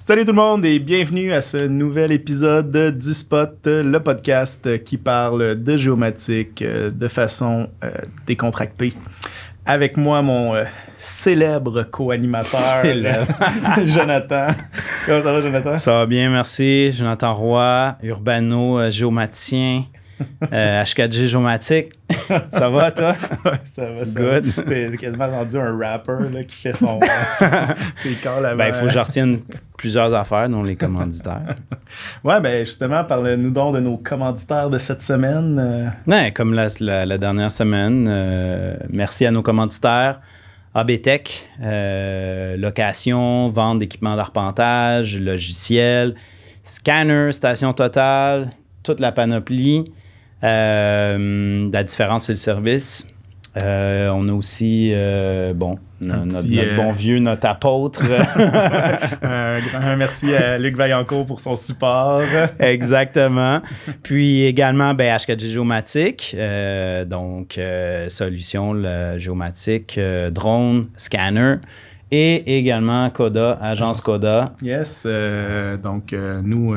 Salut tout le monde et bienvenue à ce nouvel épisode du Spot, le podcast qui parle de géomatique de façon décontractée. Avec moi, mon célèbre co-animateur, Jonathan. Comment ça va, Jonathan? Ça va bien, merci. Jonathan Roy, urbano-géomaticien, H4G géomatique. Ça va, toi? Ouais, ça va. Good. T'es quasiment rendu un rapper là, qui fait ses calls avant. Ben, il faut que je retienne plusieurs affaires, dont les commanditaires. Ouais, ben justement, parle-nous donc de nos commanditaires de cette semaine. Ouais, comme la dernière semaine, merci à nos commanditaires. ABTech, location, vente d'équipements d'arpentage, logiciel, scanner, station totale, toute la panoplie. La différence, c'est le service. On a aussi, notre bon vieux, notre apôtre. Un grand merci à Luc Vaillancourt pour son support. Exactement. Puis également, H4G Géomatique, solution géomatique, drone, scanner. Et également Coda, agence Coda. Yes, nous,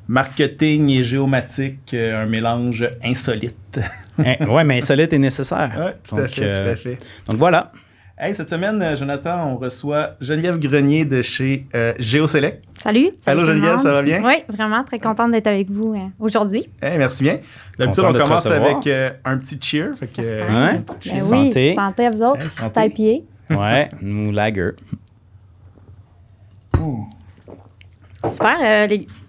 marketing et géomatique, un mélange insolite. Oui, mais insolite est nécessaire. Oui, tout à fait. Donc voilà. Hey, cette semaine, Jonathan, on reçoit Geneviève Grenier de chez GeoSelect. Salut. Allô Geneviève, ça va bien? Oui, vraiment, très contente d'être avec vous aujourd'hui. Hey, merci bien. D'habitude, on commence avec un petit cheer. Fait que, un petit cheer. Santé. Oui, santé à vous autres, santé. Pied. Ouais, nous lager. Super.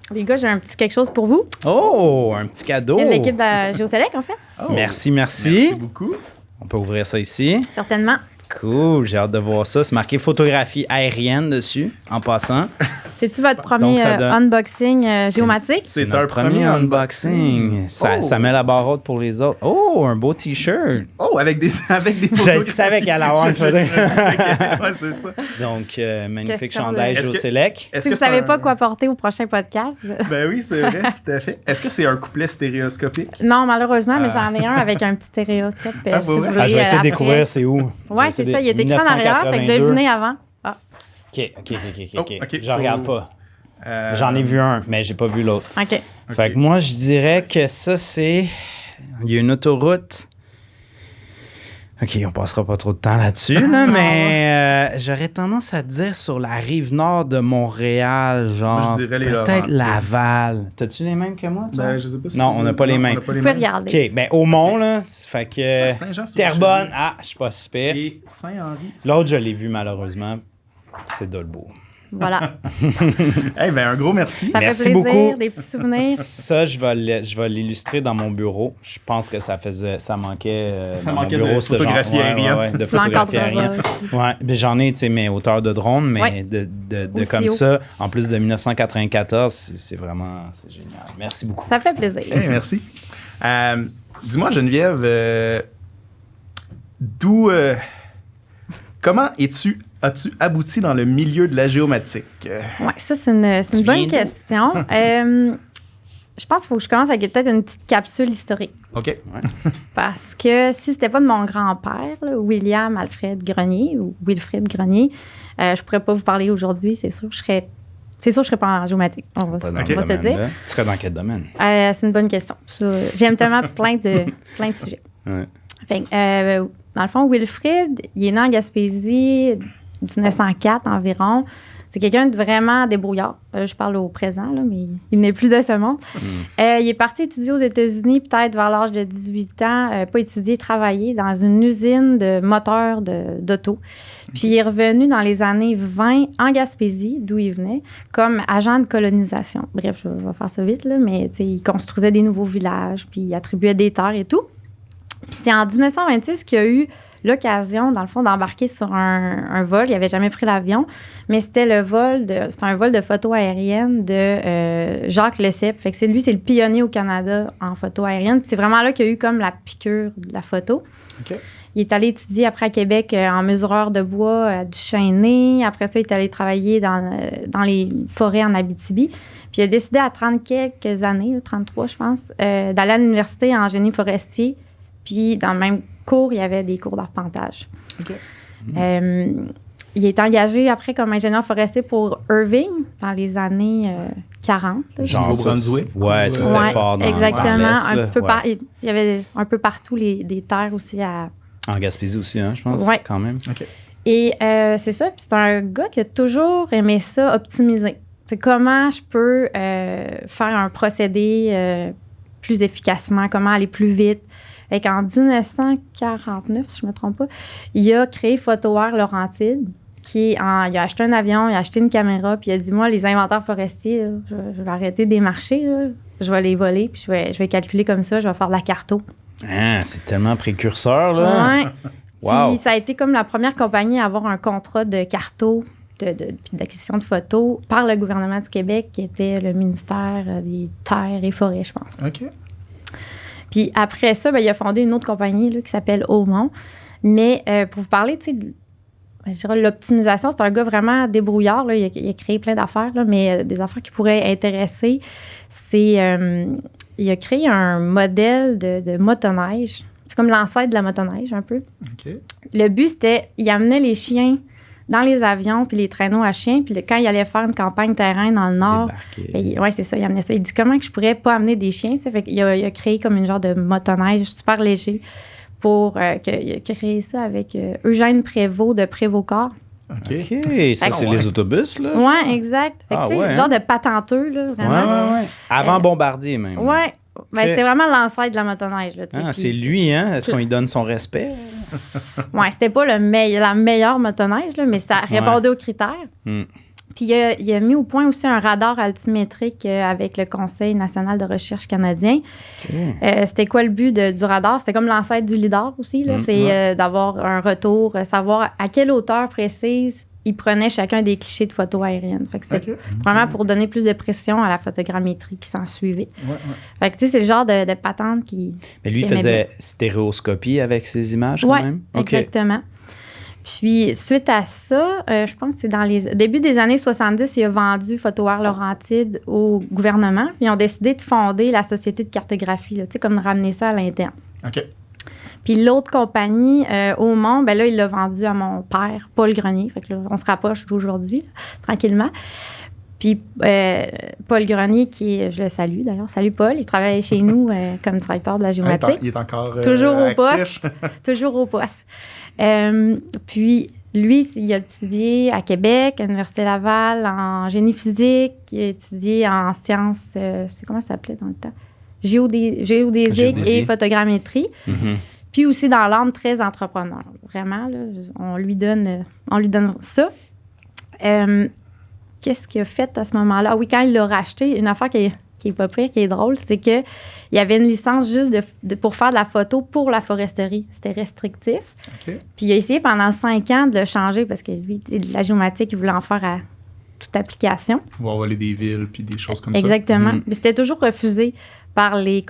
Les gars, j'ai un petit quelque chose pour vous. Oh, un petit cadeau. Il y a de l'équipe de GeoSelect, en fait. Oh, merci. Merci beaucoup. On peut ouvrir ça ici. Certainement. Cool, j'ai hâte de voir ça. C'est marqué photographie aérienne dessus, en passant. C'est-tu votre premier unboxing géomatique? C'est un premier unboxing. Ça met la barre haute pour les autres. Oh, un beau T-shirt. Oh, avec des photos. Je savais qu'elle allait avoir une photo. Ouais, c'est ça. Donc, magnifique chandail GeoSelect. Si vous ne savez pas quoi porter au prochain podcast. Ben oui, c'est vrai, tout à fait. Est-ce que c'est un couplet stéréoscopique? Non, malheureusement, mais j'en ai un avec un petit stéréoscope. Je vais essayer de découvrir c'est où. Oui, c'est ça. Il est écrit en arrière. Fait que devinez avant. Ah. OK. Je regarde pas. J'en ai vu un, mais j'ai pas vu l'autre. OK. Fait que moi, je dirais que ça, c'est... Il y a une autoroute. OK, on passera pas trop de temps là-dessus, là, mais j'aurais tendance à dire sur la rive nord de Montréal, genre moi, je dirais les peut-être Laval. T'as-tu les mêmes que moi, toi? Ben, je sais pas si non, on n'a pas les mêmes. Vous pouvez regarder. OK, ben Aumont, là, fait que Terrebonne, je suis pas si pire. Et Saint-Henri. L'autre, je l'ai vu malheureusement, c'est Dolbeau. Voilà. Un gros merci. Ça merci fait plaisir, beaucoup. Des petits souvenirs. Ça, je vais l'illustrer dans mon bureau. Je pense que ça manquait de photographie aérienne. De photographie aérienne. Ouais, j'en ai, tu sais, mes hauteurs de drone, mais de comme haut. Ça, en plus de 1994, c'est génial. Merci beaucoup. Ça fait plaisir. Merci. Dis-moi, Geneviève, comment as-tu abouti dans le milieu de la géomatique? Oui, ça, c'est une bonne question. Je pense qu'il faut que je commence avec peut-être une petite capsule historique. OK. Ouais. Parce que si c'était pas de mon grand-père, là, William Alfred Grenier, ou Wilfrid Grenier, je pourrais pas vous parler aujourd'hui, c'est sûr. Je serais pas en géomatique. On va se dire. Là. Tu serais dans quel domaine? C'est une bonne question. Ça, j'aime tellement plein de sujets. Ouais. Fait, dans le fond, Wilfrid, il est né en Gaspésie, 1904 environ. C'est quelqu'un de vraiment débrouillard. Je parle au présent, là, mais il n'est plus de ce monde. Il est parti étudier aux États-Unis peut-être vers l'âge de 18 ans, pas étudier, travailler dans une usine de moteurs d'auto. Puis il est revenu dans les années 20 en Gaspésie, d'où il venait, comme agent de colonisation. Bref, je vais faire ça vite, là, mais il construisait des nouveaux villages, puis il attribuait des terres et tout. Puis c'est en 1926 qu'il a eu l'occasion, dans le fond, d'embarquer sur un vol. Il n'avait jamais pris l'avion, mais c'était un vol de photo aérienne de Jacques Leceppe. Fait que c'est le pionnier au Canada en photo aérienne. Puis c'est vraiment là qu'il y a eu comme la piqûre de la photo. Okay. Il est allé étudier après à Québec en mesureur de bois à Duchesnay. Après ça, il est allé travailler dans les forêts en Abitibi. Puis il a décidé à 30 quelques années, 33 je pense, d'aller à l'université en génie forestier. Puis dans le même cours, il y avait des cours d'arpentage. Okay. il est engagé après comme ingénieur forestier pour Irving dans les années 40. Là. Genre Nouveau-Brunswick. Ouais, ça c'était fort. Exactement. Dans Un petit peu ouais. il y avait un peu partout des terres aussi à... En Gaspésie aussi, hein, je pense, quand même. OK. Et c'est ça. Puis c'est un gars qui a toujours aimé ça, optimiser. C'est comment je peux faire un procédé plus efficacement, comment aller plus vite. Fait qu'en 1949, si je ne me trompe pas, il a créé PhotoWare Laurentide. Il a acheté un avion, il a acheté une caméra, puis il a dit, moi, les inventaires forestiers, là, je vais arrêter des marchés, là, je vais les voler, puis je vais calculer comme ça, je vais faire de la carto. Ah, c'est tellement précurseur, là. Ouais. Wow. Puis ça a été comme la première compagnie à avoir un contrat de carto, puis d'acquisition de photos par le gouvernement du Québec, qui était le ministère des Terres et Forêts, je pense. OK. Puis après ça, il a fondé une autre compagnie là, qui s'appelle Aumont. Mais pour vous parler, tu sais, je dirais l'optimisation, c'est un gars vraiment débrouillard. Là. Il a créé plein d'affaires, là, mais des affaires qui pourraient intéresser. Il a créé un modèle de motoneige. C'est comme l'ancêtre de la motoneige, un peu. OK. Le but, c'était, il amenait les chiens dans les avions puis les traîneaux à chiens. Puis quand il allait faire une campagne terrain dans le Nord, oui, c'est ça, il amenait ça. Il dit comment que je pourrais pas amener des chiens? Fait qu'il a créé comme une genre de motoneige super léger il a créé ça avec Eugène Prévost de Prévost-Corps. OK. Ça, c'est les autobus, là? Oui, exact. Fait que, ouais, genre de patenteux, là, vraiment. Ouais. Avant Bombardier, même. Oui. Ben, c'était vraiment l'ancêtre de la motoneige. Là, c'est lui, hein? Est-ce qu'on lui donne son respect? Oui, c'était pas la meilleure motoneige, là, mais ça répondait aux critères. Puis il a mis au point aussi un radar altimétrique avec le Conseil national de recherche canadien. C'était quoi le but du radar? C'était comme l'ancêtre du lidar aussi. Là. C'est d'avoir un retour, savoir à quelle hauteur précise ils prenaient chacun des clichés de photos aériennes. Fait que c'était vraiment pour donner plus de précision à la photogrammétrie qui s'en suivait. Fait que tu sais, c'est le genre de patente qui... Mais lui, il faisait stéréoscopie avec ses images quand même? Exactement. Puis, suite à ça, je pense que c'est dans les début des années 70, il a vendu PhotoWare Laurentide au gouvernement. Puis, ils ont décidé de fonder la société de cartographie, tu sais, comme de ramener ça à l'interne. OK. Puis, l'autre compagnie, Aumont, ben là, il l'a vendu à mon père, Paul Grenier. Fait que là, on se rapproche d'aujourd'hui, tranquillement. Puis, Paul Grenier, je le salue d'ailleurs. Salut Paul, il travaille chez nous comme directeur de la géomatique. Il est encore toujours au actif. poste. Toujours au poste. Puis, lui, il a étudié à Québec, à l'Université Laval, en génie physique. Il a étudié en sciences, comment ça s'appelait dans le temps? Géodésique et photogrammétrie. Puis aussi dans l'âme très entrepreneur. Vraiment, là, on lui donne ça. Qu'est-ce qu'il a fait à ce moment-là? Ah oui, quand il l'a racheté, une affaire qui est pas pire, qui est drôle, c'est qu'il y avait une licence juste pour faire de la photo pour la foresterie. C'était restrictif. Okay. Puis il a essayé pendant 5 ans de le changer parce que lui, de la géomatique, il voulait en faire à toute application. Pouvoir voler des villes puis des choses comme ça. Exactement. Mais c'était toujours refusé par les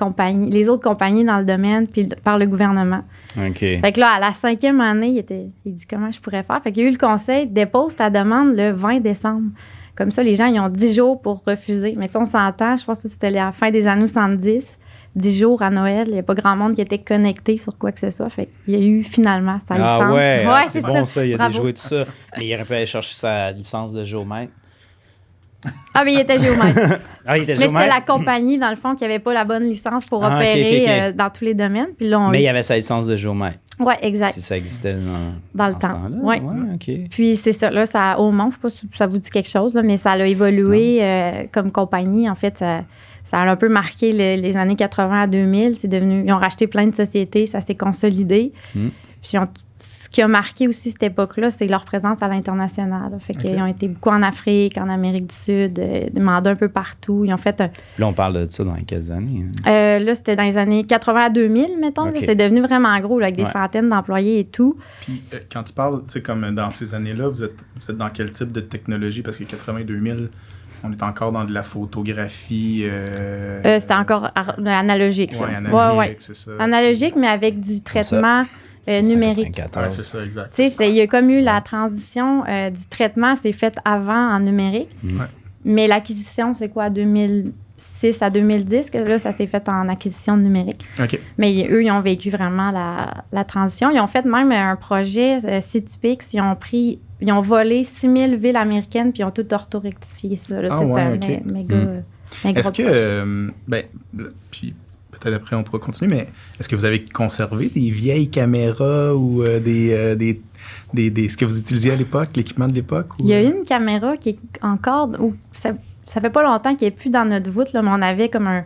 autres compagnies dans le domaine puis par le gouvernement. OK. Fait que là, à la 5e année, il dit comment je pourrais faire. Fait qu'il y a eu le conseil, dépose ta demande le 20 décembre. Comme ça, les gens, ils ont 10 jours pour refuser. Mais tu sais, on s'entend, je pense que c'était à la fin des années 70, 10 jours à Noël. Il n'y a pas grand monde qui était connecté sur quoi que ce soit. Fait qu'il y a eu finalement sa licence. Ah ouais, c'est bon ça, il a Bravo. déjoué tout ça. Mais il aurait pu aller chercher sa licence de géomètre. Ah, mais il était géomètre. Ah, il était mais géomètre? c'était la compagnie, dans le fond, qui n'avait pas la bonne licence pour opérer dans tous les domaines. Puis là, mais il avait sa licence de géomètre. Oui, exact. Si ça existait dans le temps. Oui, ouais, OK. Puis c'est ça, là, ça, Aumont, je ne sais pas si ça vous dit quelque chose, là, mais ça a évolué comme compagnie. En fait, ça a un peu marqué les années 80 à 2000. Ils ont racheté plein de sociétés, ça s'est consolidé. Puis ce qui a marqué aussi cette époque-là, c'est leur présence à l'international. Là. Fait qu'ils ont été beaucoup en Afrique, en Amérique du Sud, des mandats un peu partout. Ils ont fait Là, on parle de ça dans quelles années? Là, c'était dans les années 80 à 2000, mettons. Okay. Là, c'est devenu vraiment gros, là, avec des centaines d'employés et tout. Puis quand tu parles, tu sais, comme dans ces années-là, vous êtes dans quel type de technologie? Parce que 80-2000, on est encore dans de la photographie. C'était encore analogique. Oui, analogique, c'est ça. Analogique, mais avec du traitement numérique. Ouais, c'est ça, exact. Tu sais, il y a comme eu la transition du traitement, c'est fait avant en numérique. Mais l'acquisition, c'est quoi, 2000, 2006 à 2010 que là, ça s'est fait en acquisition numérique. OK. Mais eux, ils ont vécu vraiment la transition. Ils ont fait même un projet CityPix. Ils ont volé 6000 villes américaines puis ils ont tout orthorectifié ça. Là. C'était un méga Est-ce que, puis peut-être après on pourra continuer, mais est-ce que vous avez conservé des vieilles caméras ou ce que vous utilisiez à l'époque, l'équipement de l'époque? Il y a une caméra qui est encore... Ça fait pas longtemps qu'elle n'est plus dans notre voûte, là, mais on avait comme un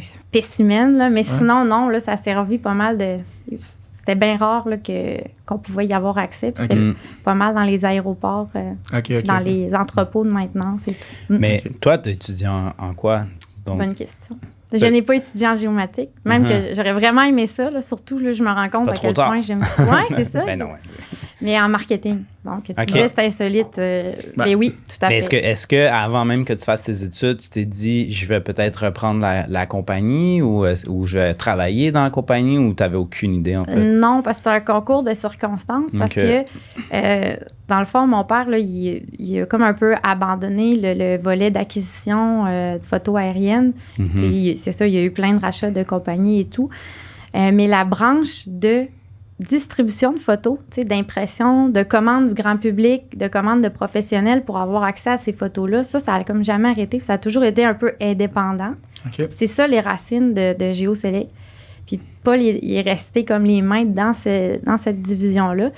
spécimen. Là, mais sinon, non, là, ça a servi pas mal de... C'était bien rare là, qu'on pouvait y avoir accès. Puis c'était pas mal dans les aéroports, dans les entrepôts de maintenance et tout. Mais toi, tu étudies en quoi? Donc... Bonne question. Je n'ai pas étudié en géomatique, même que j'aurais vraiment aimé ça. Là, surtout, là, je me rends compte pas à quel point j'aime... Oui, c'est ça. Mais en marketing. Donc, tu disais, c'est insolite. Mais oui, tout à fait. Est-ce que avant même que tu fasses tes études, tu t'es dit, je vais peut-être reprendre la compagnie ou je vais travailler dans la compagnie ou tu n'avais aucune idée, en fait? Non, parce que c'était un concours de circonstances. Parce que, dans le fond, mon père, là, il a comme un peu abandonné le volet d'acquisition de photos aériennes. C'est ça, il y a eu plein de rachats de compagnies et tout. Mais la branche de distribution de photos, d'impression, de commandes du grand public, de commandes de professionnels pour avoir accès à ces photos-là, ça a comme jamais arrêté. Ça a toujours été un peu indépendant. C'est ça les racines de GeoSelect. Puis Paul, il est resté comme les mains dans cette division-là.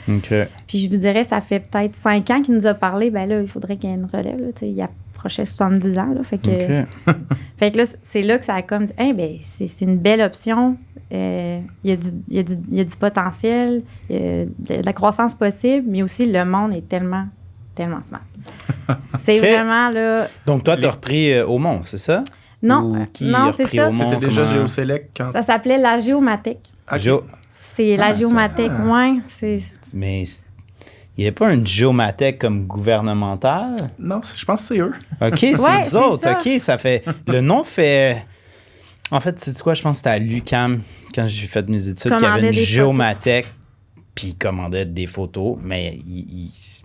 Puis je vous dirais, ça fait peut-être 5 ans qu'il nous a parlé. Ben là, il faudrait qu'il y ait une relève. Là, il approchait 70 ans. Là, fait que là, c'est là que ça a comme dit, c'est une belle option. Il y a du potentiel, il y a de la croissance possible, mais aussi le monde est tellement smart. C'est vraiment là... Donc, toi, tu as repris Aumont, c'est ça? Non, c'est ça. C'était déjà GeoSelect quand... Ça s'appelait la Géomathèque. C'est la Géomathèque, oui. Mais il n'y a pas une Géomathèque comme gouvernementale? Non, je pense que c'est eux. OK, c'est eux autres. Ça. OK, ça fait... Le nom fait... En fait, c'est quoi? Je pense que c'était à l'UQAM, quand j'ai fait mes études, qu'il y avait une Géomathèque, puis ils commandaient des photos, mais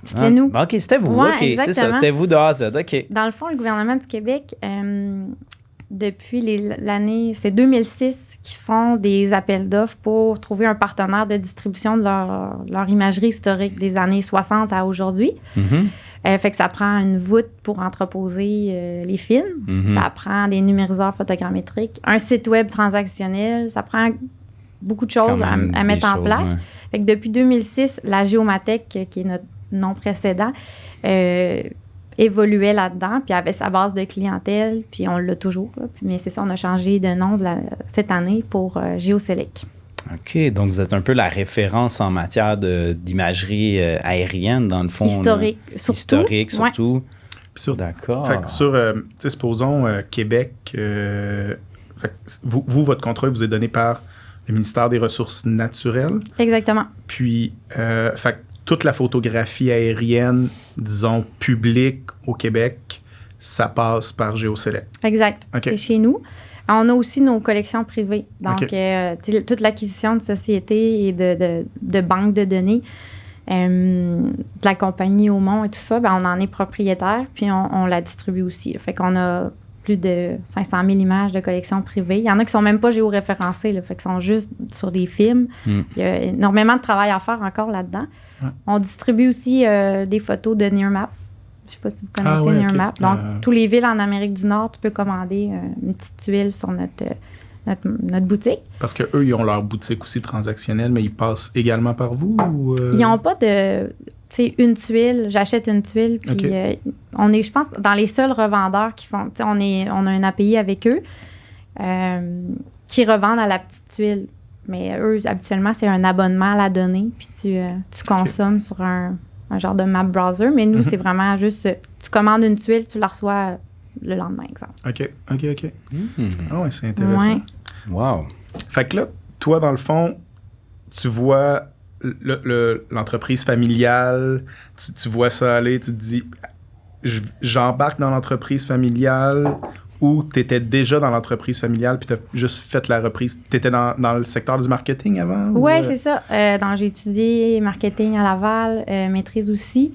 c'était nous. OK, c'était vous. Ouais, OK, exactement. c'est ça. C'était vous de A à Z. OK. Dans le fond, le gouvernement du Québec, depuis l'année... C'est 2006 qu'ils font des appels d'offres pour trouver un partenaire de distribution de leur imagerie historique des années 60 à aujourd'hui. Fait que ça prend une voûte pour entreposer les films. Ça prend des numériseurs photogrammétriques, un site web transactionnel. Ça prend beaucoup de choses à mettre en place. Ouais. Fait que depuis 2006, la Géomathèque, qui est notre nom précédent, évoluait là-dedans, puis avait sa base de clientèle, puis on l'a toujours. Là. Mais c'est ça, on a changé de nom cette année pour GeoSelect. OK, donc vous êtes un peu la référence en matière d'imagerie aérienne, dans le fond. Historique, surtout. Ouais. D'accord. Fait que supposons Québec, votre contrat vous est donné par le ministère des Ressources naturelles. Exactement. Puis, fait que toute la photographie aérienne, disons, publique au Québec, ça passe par GeoSelect. Exact. Okay. C'est chez nous. On a aussi nos collections privées. Donc, toute l'acquisition de sociétés et de banques de données, de la compagnie Aumont et tout ça, on en est propriétaire, puis on la distribue aussi. Fait qu'on a plus de 500 000 images de collections privées. Il y en a qui ne sont même pas géoréférencées, là, fait qu'ils sont juste sur des films. Il y a énormément de travail à faire encore là-dedans. On distribue aussi des photos de NearMap. Je ne sais pas si vous connaissez NearMap. Donc, tous les villes en Amérique du Nord, tu peux commander une petite tuile sur notre boutique. Parce qu'eux, ils ont leur boutique aussi transactionnelle, mais ils passent également par vous? Ou Ils n'ont pas de... Tu sais, une tuile, j'achète une tuile, puis on est, je pense, dans les seuls revendeurs qui font... Tu sais, on a un API avec eux qui revendent à la petite tuile. Mais eux, habituellement, c'est un abonnement à la donnée, puis tu consommes sur un genre de map browser. Mais nous, c'est vraiment juste... Tu commandes une tuile, tu la reçois le lendemain, exemple. OK. Ah ouais, c'est intéressant. Ouais. Wow. Fait que là, toi, dans le fond, tu vois l'entreprise familiale, tu vois ça aller, tu te dis, j'embarque dans l'entreprise familiale, ou tu étais déjà dans l'entreprise familiale puis tu as juste fait la reprise. Tu étais dans le secteur du marketing avant? Oui, c'est ça. J'ai étudié marketing à Laval, maîtrise aussi.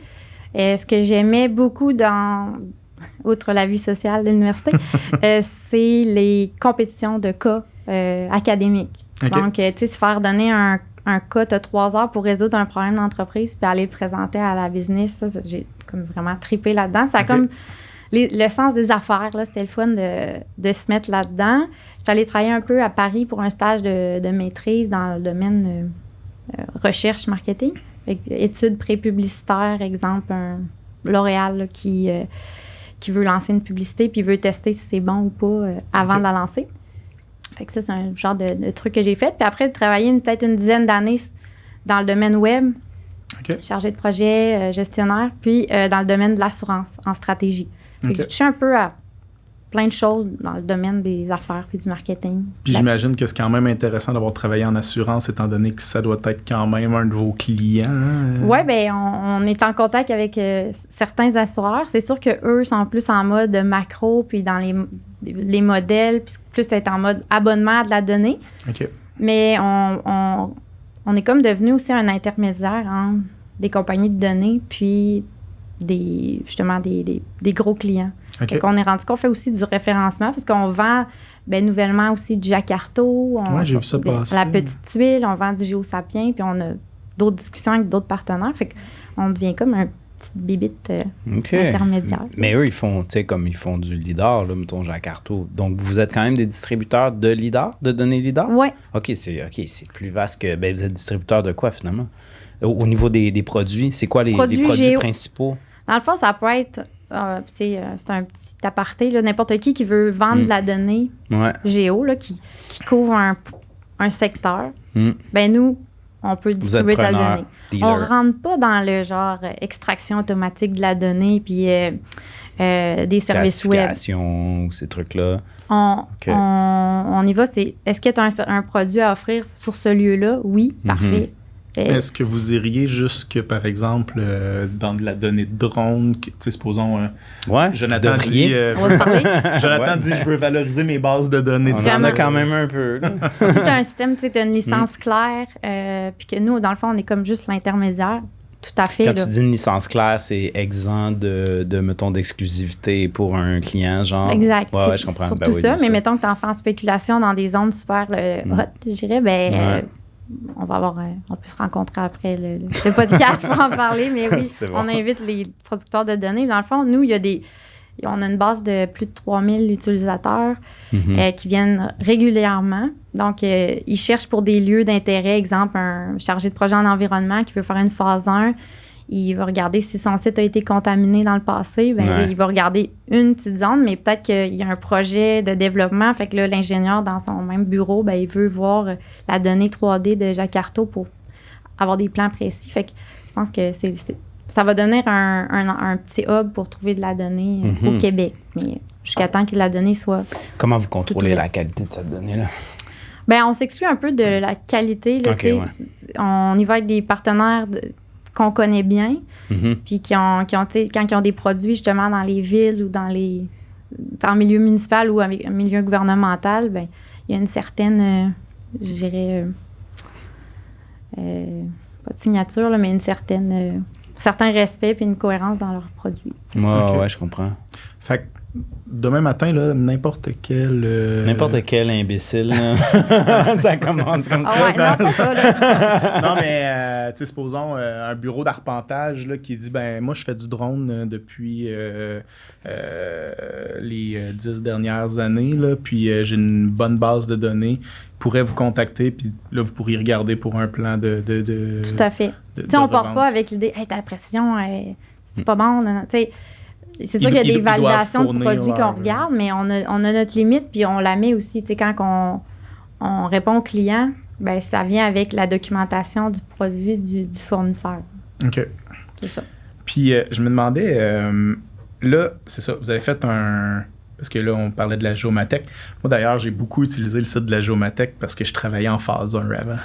Ce que j'aimais beaucoup dans outre la vie sociale de l'université, c'est les compétitions de cas académiques. OK. Donc, tu sais, se faire donner un cas, tu as 3 heures pour résoudre un problème d'entreprise puis aller le présenter à la business. Ça, j'ai comme vraiment trippé là-dedans. Ça a OK. comme le sens des affaires, là, c'était le fun de se mettre là-dedans. J'étais allée travailler un peu à Paris pour un stage de maîtrise dans le domaine recherche marketing. Études pré-publicitaires, exemple, un L'Oréal là, qui veut lancer une publicité puis veut tester si c'est bon ou pas avant de la lancer. Fait que ça, c'est un genre de truc que j'ai fait. Puis après, j'ai travaillé peut-être une dizaine d'années dans le domaine web, chargé de projet, gestionnaire, puis dans le domaine de l'assurance, en stratégie. Fait que j'ai touché un peu à plein de choses dans le domaine des affaires puis du marketing. Puis j'imagine que c'est quand même intéressant d'avoir travaillé en assurance, étant donné que ça doit être quand même un de vos clients. Oui, bien, on est en contact avec certains assureurs. C'est sûr qu'eux sont plus en mode macro, puis dans les modèles, puis plus être en mode abonnement à de la donnée. OK. Mais on est comme devenu aussi un intermédiaire entre des compagnies de données, puis des gros clients. OK. Donc, on est rendu qu'on fait aussi du référencement parce qu'on vend nouvellement aussi du Jacarto. J'ai vu ça passer. La petite tuile, on vend du Géosapien, puis on a d'autres discussions avec d'autres partenaires. Fait qu'on devient comme un petit bibite intermédiaire. Mais eux, ils font, tu sais, comme ils font du LIDAR, là, mettons Jacarto. Donc, vous êtes quand même des distributeurs de LIDAR, de données LIDAR? Oui. OK, c'est plus vaste que... Ben, vous êtes distributeur de quoi, finalement? Au niveau des produits, c'est quoi les produits principaux? Dans le fond, ça peut être... c'est un petit aparté, là, n'importe qui veut vendre de la donnée géo, là, qui couvre un secteur, ben nous, on peut distribuer de la donnée. Dealer. On rentre pas dans le genre extraction automatique de la donnée puis des services web. Classification ou ces trucs-là. On y va, est-ce que tu as un produit à offrir sur ce lieu-là? Oui, parfait. Est-ce que vous iriez jusque, par exemple, dans de la donnée de drone, tu sais, supposons... Jonathan dit... on va se parler. Jonathan dit, je veux valoriser mes bases de données. On en a quand même un peu. Si tu as un système, tu as une licence claire, puis que nous, dans le fond, on est comme juste l'intermédiaire, tout à fait. Quand tu dis une licence claire, c'est exempt mettons, d'exclusivité pour un client, genre... Exact. Ouais, je comprends. Surtout ça, mais mettons que tu en fais en spéculation dans des zones super hot, je dirais, on peut se rencontrer après le podcast pour en parler, mais oui, on invite les producteurs de données. Dans le fond, nous, on a une base de plus de 3000 utilisateurs qui viennent régulièrement. Donc, ils cherchent pour des lieux d'intérêt, exemple, un chargé de projet en environnement qui veut faire une phase 1. Il va regarder si son site a été contaminé dans le passé. Il va regarder une petite zone, mais peut-être qu'il y a un projet de développement. Fait que là, l'ingénieur, dans son même bureau, il veut voir la donnée 3D de Jacarto pour avoir des plans précis. Fait que je pense que ça va devenir un petit hub pour trouver de la donnée au Québec. Mais jusqu'à temps que la donnée soit... Comment vous contrôlez la qualité de cette donnée-là? On s'exclut un peu de la qualité. Là, on y va avec des partenaires qu'on connaît bien, puis quand ils ont des produits justement dans les villes ou dans le milieu municipal ou avec un milieu gouvernemental, il y a une certaine, je dirais, pas de signature, là, mais certain respect puis une cohérence dans leurs produits. Ouais, je comprends. Fait que demain matin, là, n'importe quel imbécile, là. Ça commence comme ça. Ouais, non, pas là. Non, mais, tu sais, supposons un bureau d'arpentage là, qui dit, moi, je fais du drone depuis les 10 dernières années, là, puis j'ai une bonne base de données. Pourrait vous contacter, puis là, vous pourriez regarder pour un plan de Tout à fait. Tu sais, on part pas avec l'idée, ta pression, c'est pas bon. Tu sais, c'est sûr qu'il y a des validations de produits qu'on regarde, mais on a notre limite, puis on la met aussi. Tu sais, quand on répond au client, ça vient avec la documentation du produit du fournisseur. OK. C'est ça. Puis, je me demandais, là, c'est ça, vous avez fait parce que là, on parlait de la Géomatech. Moi, d'ailleurs, j'ai beaucoup utilisé le site de la Géomatech parce que je travaillais en phase 1 avant.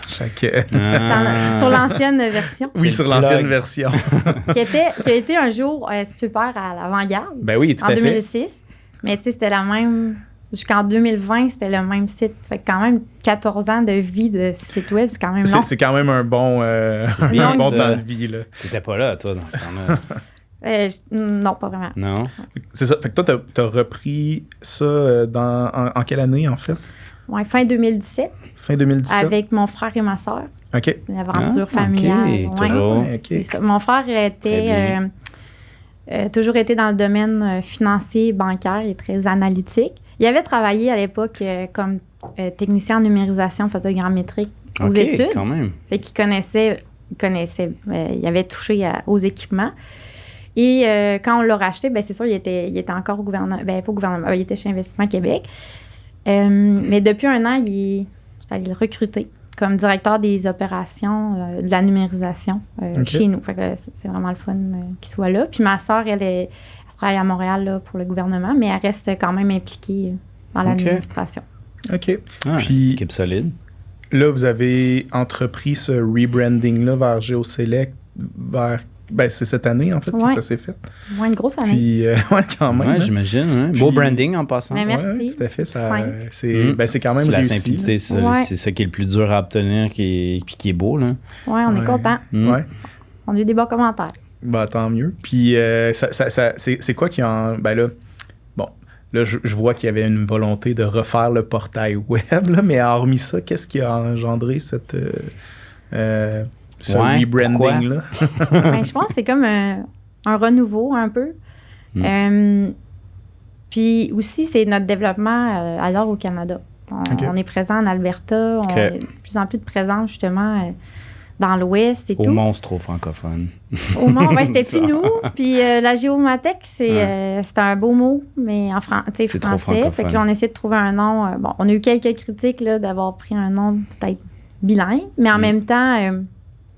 Sur l'ancienne version. Oui, sur l'ancienne version. qui a été un jour super à l'avant-garde. Oui, tout à fait. En 2006. Mais tu sais, c'était la même... Jusqu'en 2020, c'était le même site. Fait que quand même, 14 ans de vie de site web, c'est quand même long. C'est quand même un bon, c'est bien, bon temps de vie, là. T'étais pas là, toi, dans ce temps-là. Non, pas vraiment. Non? C'est ça. Fait que toi, t'as repris ça en quelle année, en fait? Ouais, fin 2017, Fin 2017? avec mon frère et ma sœur. OK. Une aventure OK, familiale. Ouais. toujours. Ouais, OK. C'est ça. Mon frère était toujours été dans le domaine financier, bancaire, il est très analytique. Il avait travaillé à l'époque comme technicien en numérisation photogrammétrique aux OK, études. quand même. Fait qu'il connaissait il avait touché aux équipements. Et quand on l'a racheté, ben c'est sûr, il était encore au gouvernement. Ben, pas au gouvernement, il était chez Investissement Québec. Mais depuis un an, j'étais allée le recruter comme directeur des opérations de la numérisation chez nous. Fait que c'est vraiment le fun qu'il soit là. Puis ma sœur, elle travaille à Montréal là, pour le gouvernement, mais elle reste quand même impliquée dans l'administration. OK. Ah, Puis équipe solide. là, vous avez entrepris ce rebranding-là vers GeoSelect, c'est cette année, en fait, que ça s'est fait. Ouais, une grosse année. Puis, quand même. Ouais, j'imagine. Hein? Beau branding en passant. Mais merci. Ouais, tout à fait. Simple. C'est quand même la réussi. simplicité, c'est ça qui est le plus dur à obtenir puis qui est beau. Là. Ouais, on est content. Ouais. On a eu des bons commentaires. Bah, tant mieux. Puis, c'est quoi qui en... Ben là, bon, là, je vois qu'il y avait une volonté de refaire le portail web, là, mais hormis ça, qu'est-ce qui a engendré ce rebranding-là? Ben, je pense que c'est comme un renouveau un peu. Puis aussi, c'est notre développement alors au Canada. On est présent en Alberta. On a de plus en plus de présence, justement, dans l'Ouest et tout. Au monstre francophone. Au Mont, ben, c'était plus nous. Puis la géomathèque, c'est un beau mot, mais en français. Trop francophone. Fait que là, on essaie de trouver un nom. Bon, on a eu quelques critiques là, d'avoir pris un nom peut-être bilingue, mais en même temps,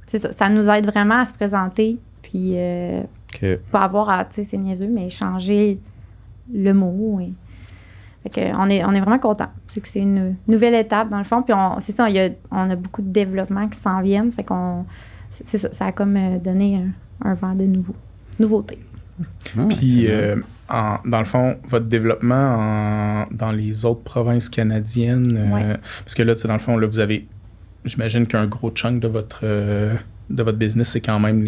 c'est ça nous aide vraiment à se présenter. Puis pas avoir à, tu sais, c'est niaiseux, mais changer le mot. Fait que on est vraiment contents. C'est que c'est une nouvelle étape, dans le fond. Puis c'est ça, on a beaucoup de développements qui s'en viennent. Fait qu'on... C'est ça, ça a comme donné un vent de nouveauté. Puis, dans le fond, votre développement dans les autres provinces canadiennes, parce que là, tu sais, dans le fond, là, vous avez, j'imagine qu'un gros chunk de votre business, c'est quand même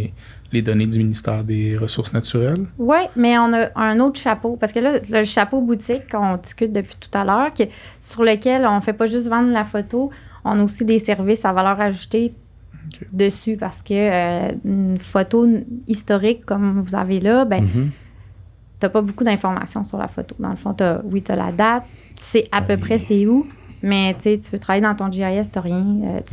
les données du ministère des Ressources naturelles. Oui, mais on a un autre chapeau. Parce que là, le chapeau boutique qu'on discute depuis tout à l'heure, sur lequel on ne fait pas juste vendre la photo, on a aussi des services à valeur ajoutée dessus. Parce que une photo historique comme vous avez là, ben, tu n'as pas beaucoup d'informations sur la photo. Dans le fond, tu as la date, tu sais à peu près c'est où, mais tu veux travailler dans ton GIS, tu n'as rien.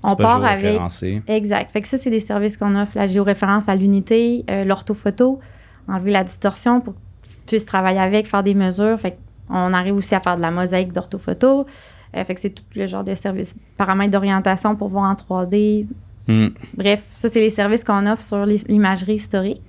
On part avec. Exact. Fait que ça, c'est des services qu'on offre, la géoréférence à l'unité, l'orthophoto, enlever la distorsion pour que tu puisses travailler avec, faire des mesures. Fait qu'on arrive aussi à faire de la mosaïque d'orthophoto. Fait que c'est tout le genre de services, paramètres d'orientation pour voir en 3D. Bref, ça, c'est les services qu'on offre sur l'imagerie historique.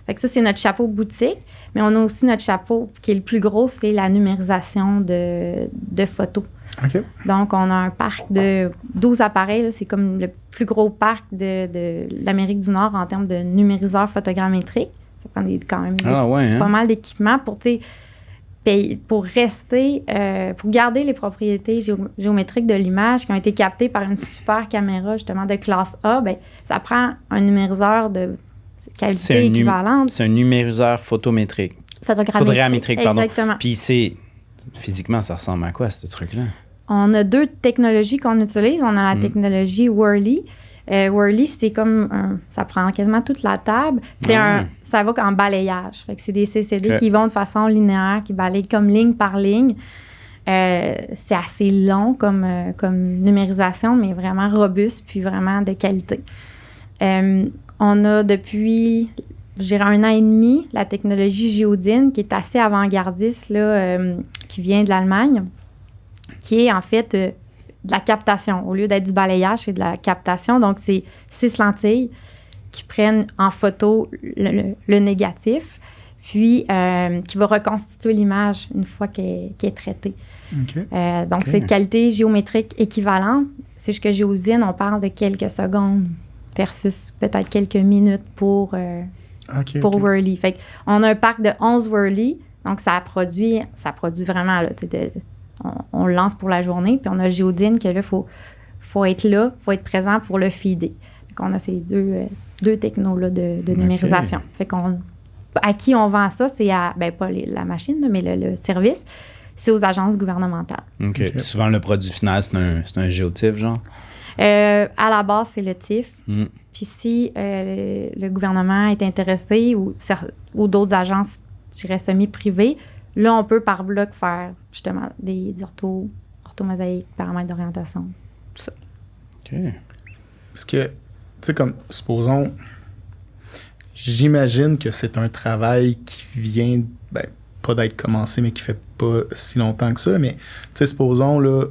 Fait que ça, c'est notre chapeau boutique. Mais on a aussi notre chapeau qui est le plus gros, c'est la numérisation de photos. Okay. Donc, on a un parc de 12 appareils. Là, c'est comme le plus gros parc de l'Amérique du Nord en termes de numériseurs photogrammétriques. Ça prend quand même pas mal d'équipements pour rester, pour garder les propriétés géométriques de l'image qui ont été captées par une super caméra, justement, de classe A. Bien, ça prend un numériseur de qualité équivalente. C'est un numériseur photométrique. Photogrammétrique, pardon. Exactement. Puis physiquement, ça ressemble à quoi, ce truc-là? On a deux technologies qu'on utilise. On a la technologie Whirly. Whirly, c'est comme ça prend quasiment toute la table. Ça va en balayage. Fait que c'est des CCD qui vont de façon linéaire, qui balayent comme ligne par ligne. C'est assez long comme numérisation, mais vraiment robuste puis vraiment de qualité. On a depuis, je dirais, 1 an et demi, la technologie Geodyn, qui est assez avant-gardiste, là, qui vient de l'Allemagne, qui est en fait de la captation. Au lieu d'être du balayage, c'est de la captation. Donc, c'est 6 lentilles qui prennent en photo le négatif, puis qui va reconstituer l'image une fois qu'elle est traitée. Donc, c'est de qualité géométrique équivalente. C'est juste que Geodyn, on parle de quelques secondes versus peut-être quelques minutes pour Whirly. Fait qu'on a un parc de 11 Whirly, donc ça produit vraiment, là, on le lance pour la journée, puis on a Geodyn que là, il faut être là, il faut être présent pour le feeder. Fait qu'on a ces deux technos-là de numérisation. Fait à qui on vend ça, c'est pas la machine, là, mais le service, c'est aux agences gouvernementales. OK. Puis souvent, le produit final, c'est un géotif, genre? À la base, c'est le TIF. Puis si le gouvernement est intéressé ou d'autres agences, je dirais, semi-privées, là, on peut par bloc faire justement des orthomosaïques, paramètres d'orientation, tout ça. OK. Parce que, tu sais, comme, supposons, j'imagine que c'est un travail qui vient, pas d'être commencé, mais qui fait pas si longtemps que ça, mais, tu sais, supposons, là,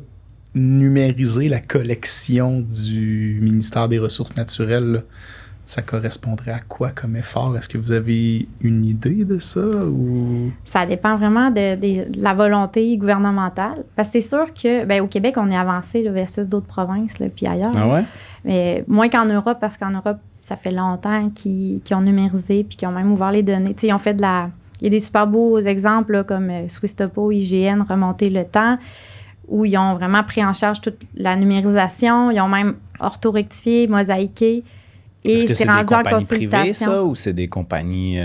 numériser la collection du ministère des Ressources naturelles, là, ça correspondrait à quoi comme effort? Est-ce que vous avez une idée de ça? Ou... Ça dépend vraiment de la volonté gouvernementale. Parce que c'est sûr que, au Québec, on est avancé là, versus d'autres provinces, là, puis ailleurs. Ah ouais? Mais moins qu'en Europe, parce qu'en Europe, ça fait longtemps qu'ils ont numérisé puis qu'ils ont même ouvert les données. Tu sais, ils ont fait il y a des super beaux exemples là, comme Swiss Topo, IGN, Remonter le temps, où ils ont vraiment pris en charge toute la numérisation. Ils ont même orthorectifié, mosaïqué. Et est-ce que c'est rendu des en compagnies privées, consultation. ça, ou c'est des compagnies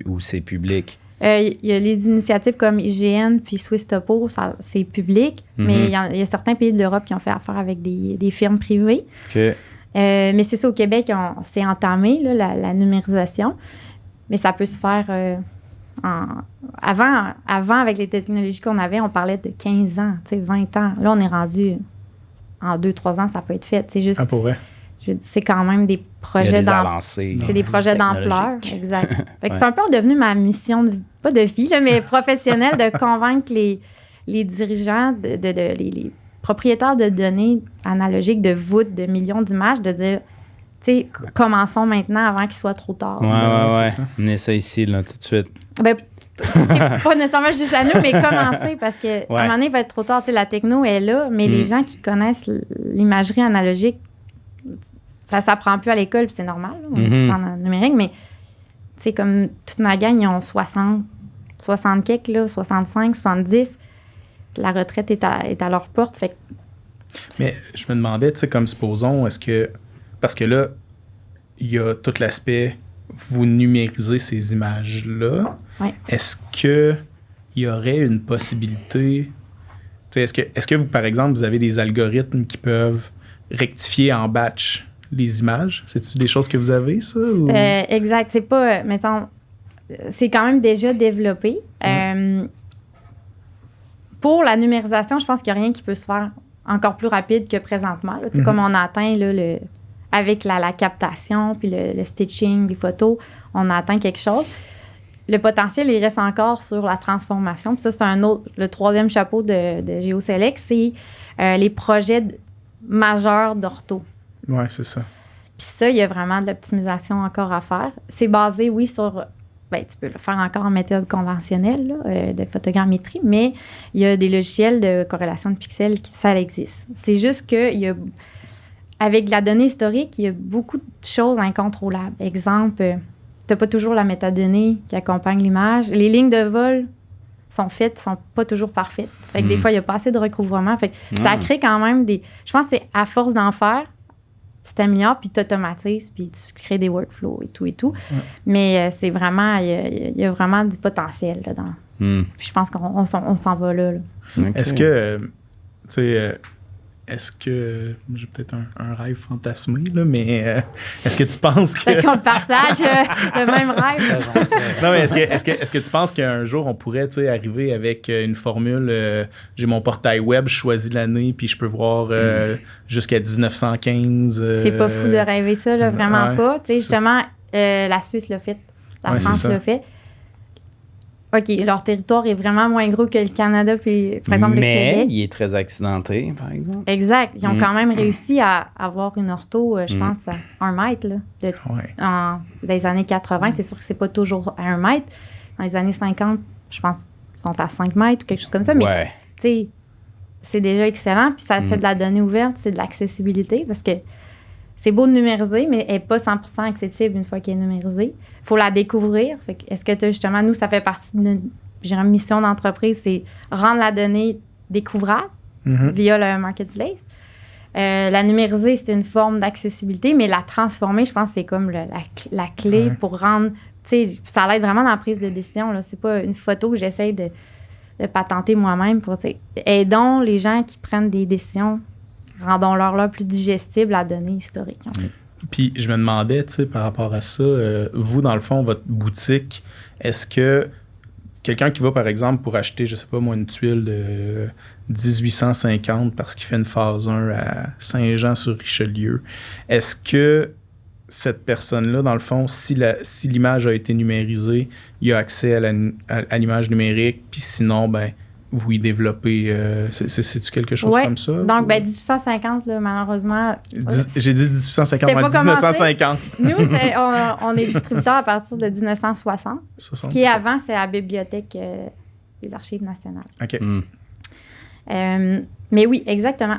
où c'est public? Il y a les initiatives comme IGN puis Swiss Topo, c'est public, mais il y a certains pays de l'Europe qui ont fait affaire avec des firmes privées. OK. Mais c'est ça, au Québec, c'est entamé, là, la numérisation. Mais ça peut se faire avant, avec les technologies qu'on avait, on parlait de 15 ans, 20 ans. Là, on est rendu en 2-3 ans, ça peut être fait. C'est juste... Ah, pour vrai? C'est quand même des projets avancées. C'est des projets d'ampleur, exact. Fait que Ouais. c'est un peu devenu ma mission, pas de vie, là, mais professionnelle, de convaincre les dirigeants, les propriétaires de données analogiques de voûtes, de millions d'images, de dire, tu sais, commençons maintenant avant qu'il soit trop tard. Ouais. C'est ça. Menez ça ici, là, tout de suite. C'est pas nécessairement juste à nous, mais commencer parce qu'à un moment donné, il va être trop tard. Tu sais, la techno est là, mais les gens qui connaissent l'imagerie analogique, ça s'apprend plus à l'école, puis c'est normal. Là, on est tout en numérique, mais tu sais, comme toute ma gang, ils ont 60 quelques, là, 65, 70. La retraite est à leur porte. Fait que... Mais je me demandais, tu sais, comme supposons, est-ce que... Parce que là, il y a tout l'aspect, vous numérisez ces images-là. Oui. Est-ce qu'il y aurait une possibilité... Tu sais, est-ce que vous, par exemple, vous avez des algorithmes qui peuvent rectifier en batch les images? C'est-tu des choses que vous avez, ça? Ou... exact. C'est pas... mettons, c'est quand même déjà développé. Pour la numérisation, je pense qu'il n'y a rien qui peut se faire encore plus rapide que présentement. Là. Comme on a atteint là, avec la captation puis le stitching, les photos, on a atteint quelque chose. Le potentiel, il reste encore sur la transformation. Puis ça, c'est le troisième chapeau de GeoSelect, c'est les projets majeurs d'ortho. Oui, c'est ça. Puis ça, il y a vraiment de l'optimisation encore à faire. C'est basé, oui, sur... tu peux le faire encore en méthode conventionnelle là, de photogrammétrie, mais il y a des logiciels de corrélation de pixels ça existe. C'est juste que avec la donnée historique, il y a beaucoup de choses incontrôlables. Exemple, tu n'as pas toujours la métadonnée qui accompagne l'image. Les lignes de vol sont pas toujours parfaites. Fait que des fois, il n'y a pas assez de recouvrement. Fait que ça crée quand même des... Je pense que c'est à force d'en faire, tu t'améliores, puis tu automatises, puis tu crées des workflows et tout et tout. Mais c'est vraiment... Il y a vraiment du potentiel là-dedans. Puis je pense qu'on s'en va là. Okay. Est-ce que... tu sais... est-ce que... J'ai peut-être un rêve fantasmé, là, mais est-ce que tu penses que... Fait qu'on partage le même rêve. Non, mais est-ce que tu penses qu'un jour, on pourrait, tu sais, arriver avec une formule, j'ai mon portail web, je choisis l'année, puis je peux voir jusqu'à 1915... C'est pas fou de rêver ça, là, vraiment pas. Tu sais, justement, la Suisse l'a fait, la France l'a fait. OK, leur territoire est vraiment moins gros que le Canada, puis par exemple le Québec. Mais il est très accidenté, par exemple. Exact. Ils ont quand même réussi à avoir une ortho, je pense, à 1 mètre, là, dans les années 80. C'est sûr que c'est pas toujours à 1 mètre. Dans les années 50, je pense qu'ils sont à 5 mètres ou quelque chose comme ça. Mais, tu sais, c'est déjà excellent. Puis ça fait de la donnée ouverte, c'est de l'accessibilité parce que c'est beau de numériser, mais elle n'est pas 100% accessible une fois qu'elle est numérisée. Il faut la découvrir. Fait que est-ce que tu as justement, nous, ça fait partie de notre mission d'entreprise, c'est rendre la donnée découvrable via le marketplace. La numériser, c'est une forme d'accessibilité, mais la transformer, je pense, c'est comme la clé pour rendre... Tu sais, ça l'aide vraiment dans la prise de décision. Là. C'est pas une photo que j'essaye de patenter moi-même pour, tu sais, aidons les gens qui prennent des décisions, rendons-leur là plus digestible à données historiques. Puis je me demandais, tu sais, par rapport à ça, vous, dans le fond, votre boutique, est-ce que quelqu'un qui va, par exemple, pour acheter, je sais pas moi, une tuile de 1850 parce qu'il fait une phase 1 à Saint-Jean-sur-Richelieu, est-ce que cette personne-là, dans le fond, si l'image a été numérisée, il a accès à l'image numérique, puis sinon, ben, vous y développez... c'est-tu quelque chose comme ça? Donc, ben, 1850, là, malheureusement... J'ai dit 1850, mais 1950. Nous, on est distributeur à partir de 1960. 60, ce qui est avant, c'est la Bibliothèque des Archives nationales. OK. Mais oui, exactement.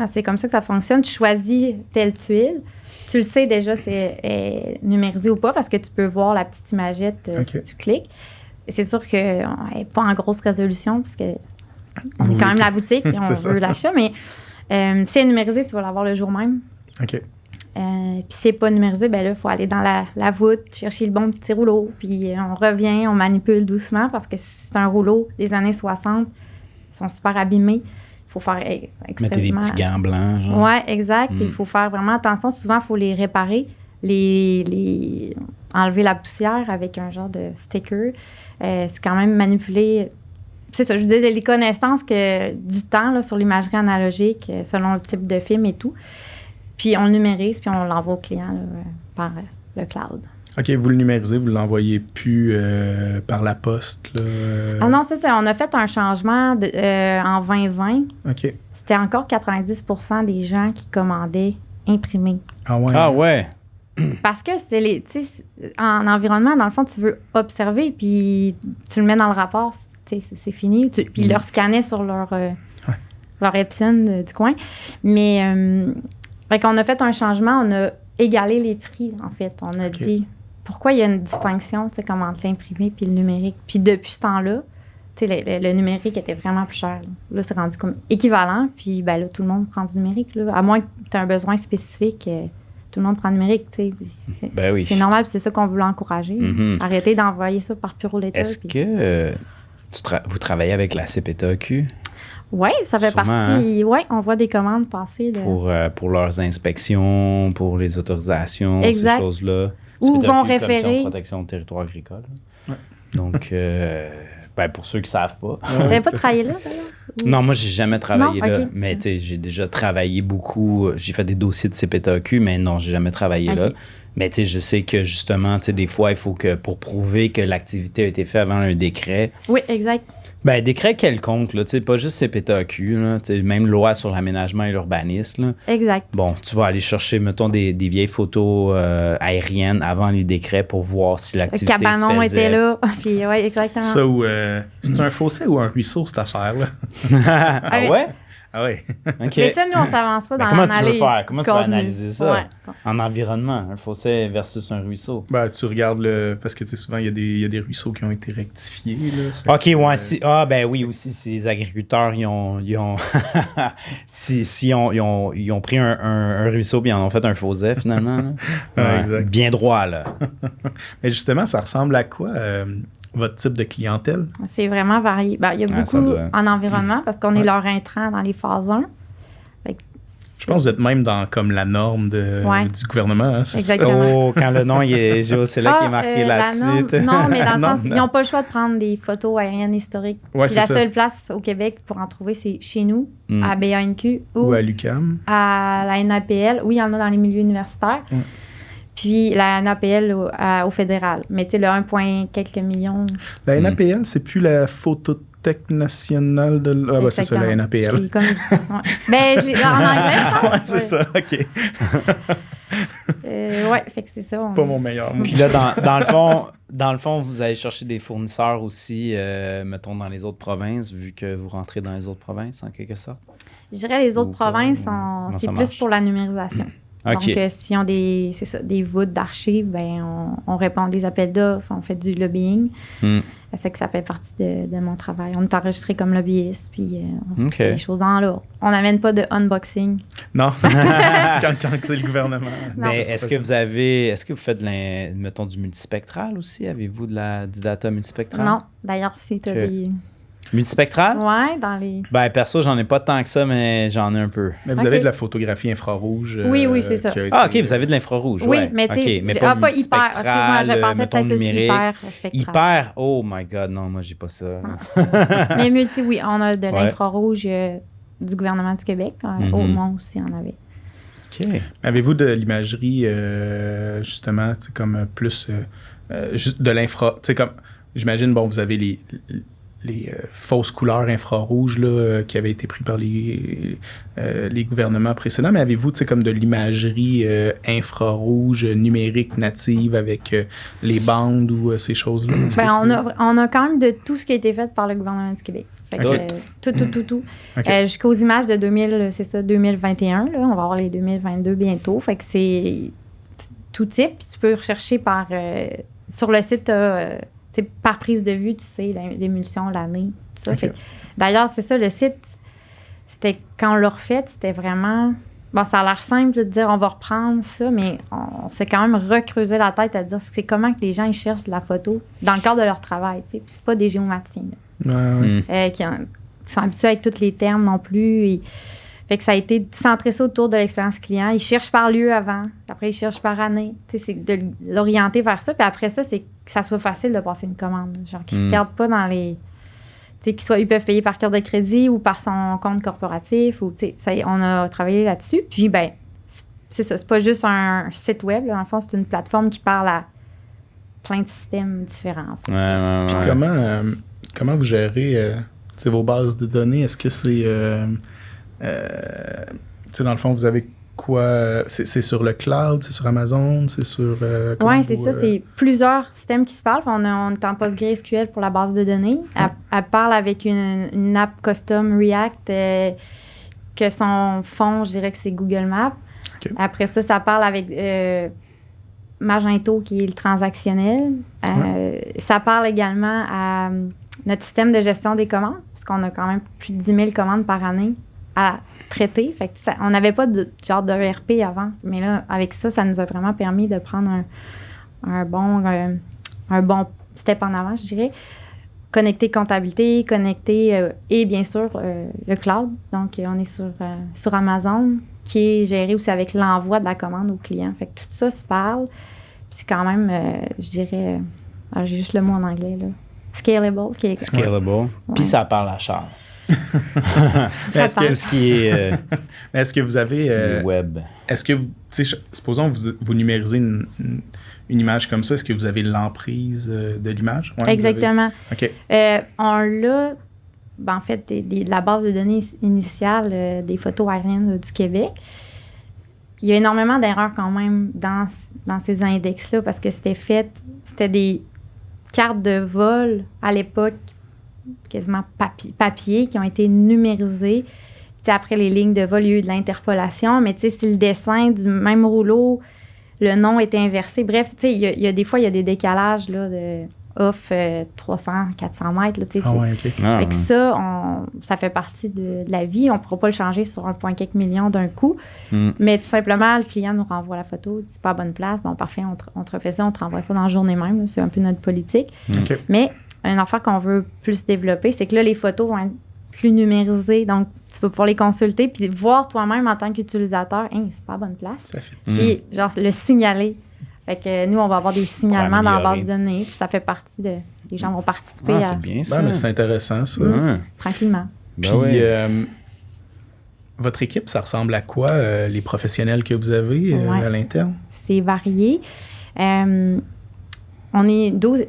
C'est comme ça que ça fonctionne. Tu choisis telle tuile. Tu le sais déjà, c'est numérisé ou pas, parce que tu peux voir la petite imagette si tu cliques. C'est sûr qu'elle n'est pas en grosse résolution, parce que on est quand même la boutique et on veut l'achat, mais si c'est numérisé, tu vas l'avoir le jour même. OK. Puis si c'est pas numérisé, ben là, il faut aller dans la voûte, chercher le bon petit rouleau, puis on revient, on manipule doucement, parce que si c'est un rouleau des années 60, ils sont super abîmés. Il faut faire extrêmement... Mettez des petits gants blancs, genre. Oui, exact. Il faut faire vraiment attention. Souvent, il faut les réparer, enlever la poussière avec un genre de sticker. C'est quand même manipuler... C'est ça, je vous disais, les connaissances du temps là, sur l'imagerie analogique, selon le type de film et tout. Puis on le numérise, puis on l'envoie au client là, par le cloud. OK, vous le numérisez, vous ne l'envoyez plus par la poste, là? Ah non, c'est ça. On a fait un changement en 2020. OK. C'était encore 90% des gens qui commandaient imprimés. Ah ouais? Ah ouais? Parce que c'était en environnement, dans le fond, tu veux observer, puis tu le mets dans le rapport, c'est fini. Puis ils le scannaient sur leur Epson du coin. Mais fait qu'on a fait un changement, on a égalé les prix, en fait. On a dit... Pourquoi il y a une distinction, c'est comme entre l'imprimé puis le numérique. Puis depuis ce temps-là, le numérique était vraiment plus cher. Là, c'est rendu comme équivalent. Puis ben là, tout le monde prend du numérique. Là. À moins que tu aies un besoin spécifique, tout le monde prend du numérique. Ben oui. C'est normal, puis c'est ça qu'on voulait encourager. Arrêtez d'envoyer ça par Puro Letter. Est-ce que vous travaillez avec la CPTAQ? Oui, ça fait Sûrement, partie. Oui, on voit des commandes passer. Pour leurs inspections, pour les autorisations, exact. Ces choses-là. Ou vont référer. référer. De protection du territoire agricole. Ouais. Donc, pour ceux qui ne savent pas. Vous n'avez pas travaillé là, d'ailleurs? Non, moi, j'ai jamais travaillé là. Okay. Mais tu sais, j'ai déjà travaillé beaucoup. J'ai fait des dossiers de CPTAQ, mais non, j'ai jamais travaillé là. Mais tu sais, je sais que justement, tu sais, des fois, il faut que pour prouver que l'activité a été faite avant un décret. Oui, exact. Ben, décret quelconque, là, tu sais, pas juste CPTAQ, là, tu sais, même loi sur l'aménagement et l'urbanisme. Là. Exact. Bon, tu vas aller chercher, mettons, des vieilles photos aériennes avant les décrets pour voir si l'activité se faisait. Le cabanon était là. Puis, oui, exactement. Ça, c'est un fossé ou un ruisseau, cette affaire-là? Ah ouais? Ah oui. OK. Mais ça, nous, on s'avance pas dans comment l'analyse. Tu veux faire? Comment tu vas analyser ça? Ouais. En environnement, un fossé versus un ruisseau. Ben, tu regardes parce que tu sais, souvent, il y a des ruisseaux qui ont été rectifiés. Là, OK, ouais. Ben oui, aussi, si les agriculteurs, ils ont pris un ruisseau et ils en ont fait un fossé, finalement. Ouais, exact. Bien droit, là. Mais justement, ça ressemble à quoi? Votre type de clientèle? C'est vraiment varié. Ben, il y a beaucoup en environnement parce qu'on est leur intrant dans les phases 1. Je pense que vous êtes même dans comme la norme du gouvernement. Hein, exactement. Quand le nom est Géocélac qui est marqué là-dessus. Non, mais dans le sens, ils n'ont pas le choix de prendre des photos aériennes historiques. Ouais, la seule place au Québec pour en trouver, c'est chez nous, à BANQ ou à l'UQAM. À la NAPL. Oui, il y en a dans les milieux universitaires. Puis la NAPL au fédéral. Mais tu sais, le 1, quelques millions. La NAPL, c'est plus la Photothèque nationale de... Ah, ben c'est ça, la NAPL. En anglais, je pense. Ouais, c'est ça, OK. Fait que c'est ça. Pas mon meilleur mot. Puis là, dans le fond, vous allez chercher des fournisseurs aussi, mettons, dans les autres provinces, vu que vous rentrez dans les autres provinces, en quelque sorte? Je dirais les autres provinces, c'est plus pour la numérisation. OK. Donc, s'ils ont des voûtes d'archives, ben on répond à des appels d'offres, on fait du lobbying. C'est que ça fait partie de mon travail. On est enregistré comme lobbyiste, puis on fait des choses dans l'ordre. On n'amène pas de unboxing. Non, quand c'est le gouvernement. Mais est-ce que vous faites mettons, du multispectral aussi? Avez-vous du data multispectral? Non. D'ailleurs, si tu as des... Multispectral? Ouais, dans les... Ben, perso, j'en ai pas tant que ça, mais j'en ai un peu. Mais vous avez de la photographie infrarouge. Oui, c'est ça. OK, vous avez de l'infrarouge. Oui, ouais. mais tu sais, mais pas hyper. Excuse-moi, je pensais peut-être plus numérique. hyper spectral. Hyper? Oh my God, non, moi, j'ai pas ça. Mais oui, on a de l'infrarouge du gouvernement du Québec. Au Mont aussi, on avait. OK. Avez-vous de l'imagerie, justement, tu sais, comme plus juste de l'infra... Tu sais, comme, j'imagine, bon, vous avez les fausses couleurs infrarouges là, qui avaient été prises par les gouvernements précédents, mais avez-vous, tu sais, comme de l'imagerie infrarouge numérique native avec les bandes ou ces choses-là? On a quand même de tout ce qui a été fait par le gouvernement du Québec. Fait que, tout. Okay. Jusqu'aux images de 2021, là, on va avoir les 2022 bientôt. Fait que c'est tout type. Puis tu peux rechercher sur le site... par prise de vue, tu sais, l'émulsion, l'année, tout ça. Okay. D'ailleurs, c'est ça, le site, c'était quand on l'a refait, c'était vraiment... Bon, ça a l'air simple de dire on va reprendre ça, mais on s'est quand même recreusé la tête à dire c'est comment que les gens ils cherchent de la photo dans le cadre de leur travail, tu sais. Puis c'est pas des géomaticiens, qui sont habitués avec tous les termes non plus. Fait que ça a été centré ça autour de l'expérience client. Ils cherchent par lieu avant, après ils cherchent par année. Tu sais, c'est de l'orienter vers ça. Puis après ça, c'est que ça soit facile de passer une commande. Genre qu'ils se perdent pas dans les... Tu sais, ils peuvent payer par carte de crédit ou par son compte corporatif. Ou, tu sais, on a travaillé là-dessus. Puis, ben, c'est ça. C'est pas juste un site web. Là. Dans le fond, c'est une plateforme qui parle à plein de systèmes différents. Puis comment vous gérez vos bases de données? Est-ce que c'est... dans le fond, vous avez quoi? C'est sur le cloud? C'est sur Amazon? C'est sur... Oui, c'est ça. C'est plusieurs systèmes qui se parlent. On est en PostgreSQL pour la base de données. Elle parle avec une app custom React que son fond, je dirais que c'est Google Maps. Okay. Après ça, ça parle avec Magento, qui est le transactionnel. Ça parle également à notre système de gestion des commandes, parce qu'on a quand même plus de 10 000 commandes par année à traiter. Fait que on n'avait pas de genre de ERP avant, mais là, avec ça, ça nous a vraiment permis de prendre un bon step en avant, je dirais. Connecter comptabilité, et bien sûr le cloud. Donc, on est sur Amazon, qui est géré aussi avec l'envoi de la commande au client. Fait que tout ça se parle. Puis c'est quand même, je dirais, j'ai juste le mot en anglais, là. Scalable. Scalable. Ouais. Puis ça parle à Charles. Est-ce tout ce qui est... est-ce que vous avez... web. Est-ce que, supposons que vous numérisez une image comme ça, est-ce que vous avez l'emprise de l'image? Ouais, exactement. OK. On l'a, en fait, la base de données initiale des photos aériennes du Québec. Il y a énormément d'erreurs quand même dans ces index-là parce que c'était des cartes de vol à l'époque quasiment papier qui ont été numérisées. T'sais, après les lignes de vol, il y a eu de l'interpolation, mais si le dessin du même rouleau, le nom était inversé. Bref, il y a des fois, il y a des décalages là, de off 300, 400 mètres. Là, okay. Ça fait partie de la vie. On ne pourra pas le changer sur 1,4 million d'un coup. Mais tout simplement, le client nous renvoie la photo. C'est pas à bonne place. Bon, parfait, on te refait ça, on te renvoie ça dans la journée même. Là, c'est un peu notre politique. Okay. Mais une affaire qu'on veut plus développer, c'est que là, les photos vont être plus numérisées. Donc, tu vas pouvoir les consulter puis voir toi-même en tant qu'utilisateur, c'est pas à bonne place. Ça fait. Puis, genre, le signaler. Fait que nous, on va avoir des signalements dans la base de données. Puis ça fait partie de... Les gens vont participer à... C'est bien ça. Mais c'est intéressant, ça. Tranquillement. Puis, votre équipe, ça ressemble à quoi, les professionnels que vous avez à l'interne? C'est varié. On est 12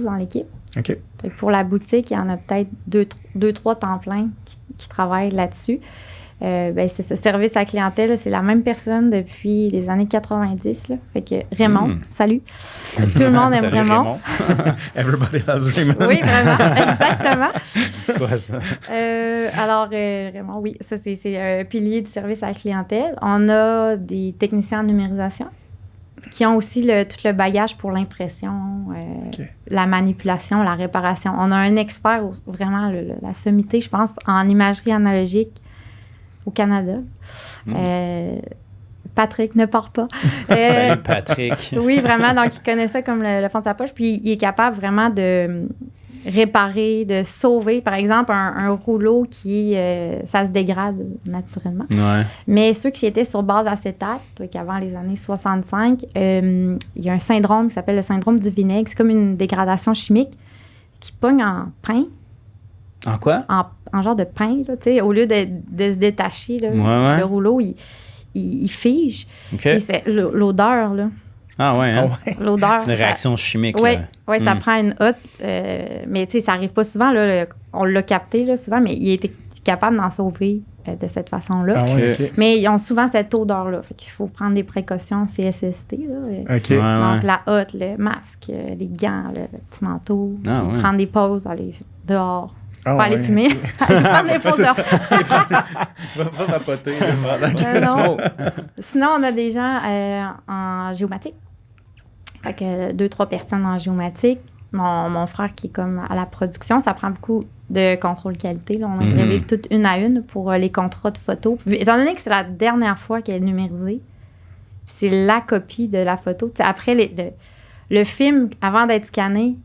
dans l'équipe. OK. Fait que pour la boutique, il y en a peut-être 2-3 temps plein qui travaillent là-dessus. C'est ça, service à la clientèle, c'est la même personne depuis les années 90. Là. Fait que Raymond, salut. Tout le monde aime Salut, Raymond. Everybody loves Raymond. Oui, vraiment, exactement. C'est quoi ça? Alors, Raymond, oui, ça, c'est un pilier du service à la clientèle. On a des techniciens en numérisation qui ont aussi tout le bagage pour l'impression, la manipulation, la réparation. On a un expert, vraiment la sommité, je pense, en imagerie analogique au Canada. Patrick, ne part pas. Salut Patrick. Oui, vraiment. Donc, il connaît ça comme le fond de sa poche. Puis, il est capable vraiment de réparer, de sauver. Par exemple, un rouleau qui, ça se dégrade naturellement. Ouais. Mais ceux qui étaient sur base acétate, qu'avant les années 65, il y a un syndrome qui s'appelle le syndrome du vinaigre. C'est comme une dégradation chimique qui pogne en pain. En quoi? En genre de pain, là, tu sais, au lieu de se détacher, là, le rouleau, il fige. Okay. Et c'est l'odeur, là. Ah ouais, hein? L'odeur. Une réaction chimique. Oui, ça prend une hotte. Mais tu sais, ça arrive pas souvent. Là, on l'a capté là, souvent, mais il était capable d'en sauver de cette façon-là. Mais ils ont souvent cette odeur-là. Fait qu'il faut prendre des précautions CSST. Là. Donc, la hotte, le masque, les gants, le petit manteau. Prendre des pauses, aller dehors. Pas aller fumer. Aller prendre des pauses dehors. Va papoter. Sinon, on a des gens en géomatique. Fait que 2-3 personnes en géomatique. Mon frère qui est comme à la production, ça prend beaucoup de contrôle qualité. Là. On révise toutes une à une pour les contrats de photos. Étant donné que c'est la dernière fois qu'elle est numérisée, c'est la copie de la photo. T'sais, après, le film, avant d'être scanné,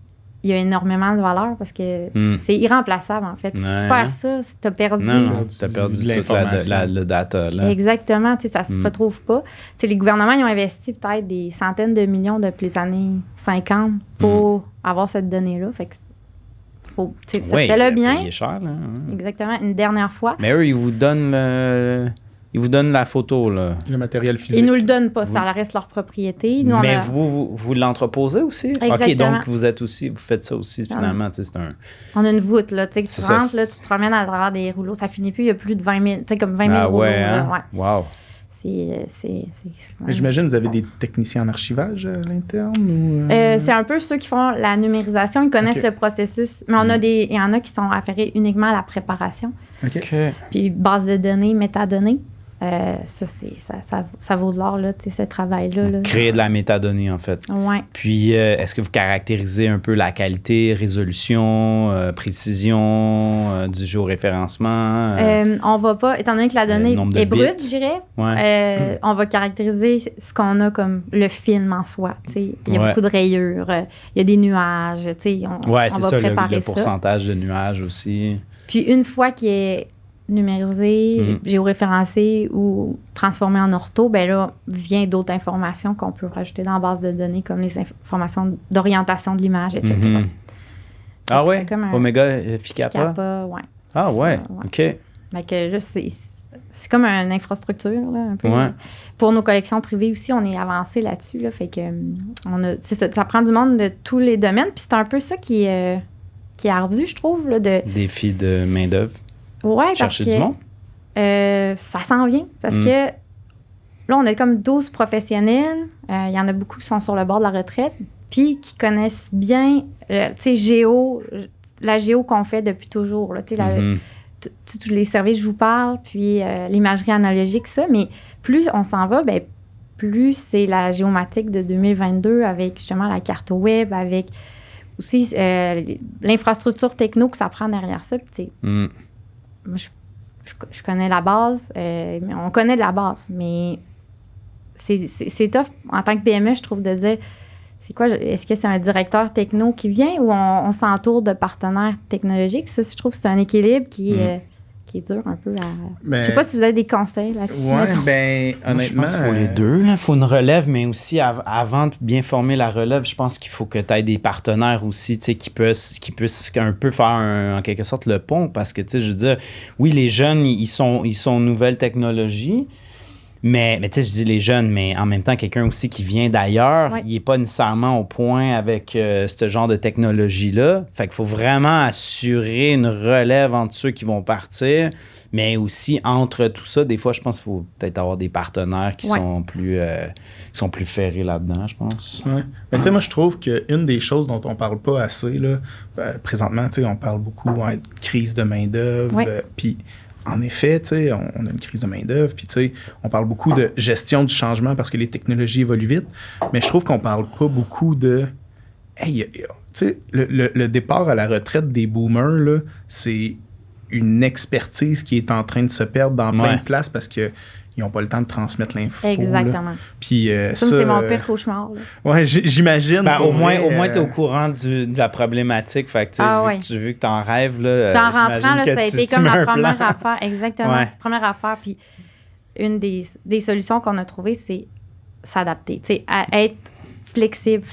il y a énormément de valeur parce que c'est irremplaçable, en fait. Si tu perds ça, tu as perdu... Non, tu as perdu toute le data. Là. Exactement, ça ne se retrouve pas. T'sais, les gouvernements ils ont investi peut-être des centaines de millions depuis les années 50 pour avoir cette donnée-là. Fait que ça fait le bien. Il est cher, là. Exactement, une dernière fois. Mais eux, ils vous donnent la photo, là. Le matériel physique. Ils nous le donnent pas, ça reste leur propriété. Nous, mais vous l'entreposez aussi? Exactement. OK, donc vous faites ça aussi, finalement. C'est un... On a une voûte, là, tu sais, que tu rentres, là, tu te promènes à travers des rouleaux. Ça finit plus, il y a plus de 20 000, tu sais, comme 20 000 rouleaux. Hein? Là, Wow. J'imagine que vous avez des techniciens en archivage à l'interne? Ou c'est un peu ceux qui font la numérisation, ils connaissent le processus. Mais il y en a qui sont affairés uniquement à la préparation. Puis base de données, métadonnées. Ça vaut de l'or, là, ce travail-là. Là. Créer de la métadonnée, en fait. Oui. Puis, est-ce que vous caractérisez un peu la qualité, résolution, précision du géoréférencement? On va pas, étant donné que la donnée est brute, je dirais, on va caractériser ce qu'on a comme le film en soi. Il y a beaucoup de rayures, il y a des nuages. On va préparer le pourcentage de nuages aussi. Puis, une fois qu'il est numérisé, géoréférencé ou transformé en ortho, ben là, vient d'autres informations qu'on peut rajouter dans la base de données, comme les informations d'orientation de l'image, etc. Ah ouais? Omega Ficapa? Oui. Ah ouais? OK. Donc là, c'est comme une infrastructure, là, un peu. Ouais. Pour nos collections privées aussi, on est avancé là-dessus, là, fait que c'est ça prend du monde de tous les domaines, puis c'est un peu ça qui est ardu, je trouve. Là, défi de main-d'œuvre. Oui, chercher du monde? Ça s'en vient parce que là, on a comme 12 professionnels. Il y en a beaucoup qui sont sur le bord de la retraite puis qui connaissent bien, tu sais, la géo qu'on fait depuis toujours. Tu sais, tous les services, je vous parle, puis l'imagerie analogique, ça. Mais plus on s'en va, ben plus c'est la géomatique de 2022 avec justement la carte web, avec aussi l'infrastructure techno que ça prend derrière ça. Puis, moi, je connais la base, on connaît de la base, mais c'est tough en tant que PME, je trouve, de dire, c'est quoi, est-ce que c'est un directeur techno qui vient ou on s'entoure de partenaires technologiques? Ça, je trouve que c'est un équilibre qui est dur un peu à... je sais pas si vous avez des conseils là-dessus. Oui, honnêtement... Je pense qu'il faut les deux. Il faut une relève, mais aussi, avant de bien former la relève, je pense qu'il faut que tu aies des partenaires aussi, tu sais, qui puissent un peu faire, en quelque sorte, le pont. Parce que, tu sais, je veux dire, oui, les jeunes, ils sont nouvelles technologies, Mais tu sais, je dis les jeunes, mais en même temps, quelqu'un aussi qui vient d'ailleurs, Ouais. il n'est pas nécessairement au point avec ce genre de technologie-là. Fait qu'il faut vraiment assurer une relève entre ceux qui vont partir, mais aussi entre tout ça, des fois, je pense qu'il faut peut-être avoir des partenaires qui sont plus ferrés là-dedans, je pense. Ouais. Mais tu sais, moi, je trouve qu'une des choses dont on parle pas assez, là, présentement, tu sais, on parle beaucoup de crise de main-d'œuvre, puis en effet, tu sais, on a une crise de main-d'œuvre, puis tu sais, on parle beaucoup de gestion du changement parce que les technologies évoluent vite, mais je trouve qu'on parle pas beaucoup de. Hey, tu sais, le départ à la retraite des boomers, là, c'est une expertise qui est en train de se perdre dans plein de places parce que ils n'ont pas le temps de transmettre l'info. Exactement. Là. Puis, ça, c'est mon pire cauchemar. Là. Ouais, j'imagine. Ben, au moins, tu es au courant de la problématique. Fait que, vu que tu en rêves, là, en rentrant, là, ça a été comme la première affaire. Exactement. Ouais. Première affaire. Puis, une des solutions qu'on a trouvées, c'est s'adapter. Tu sais, à être flexible.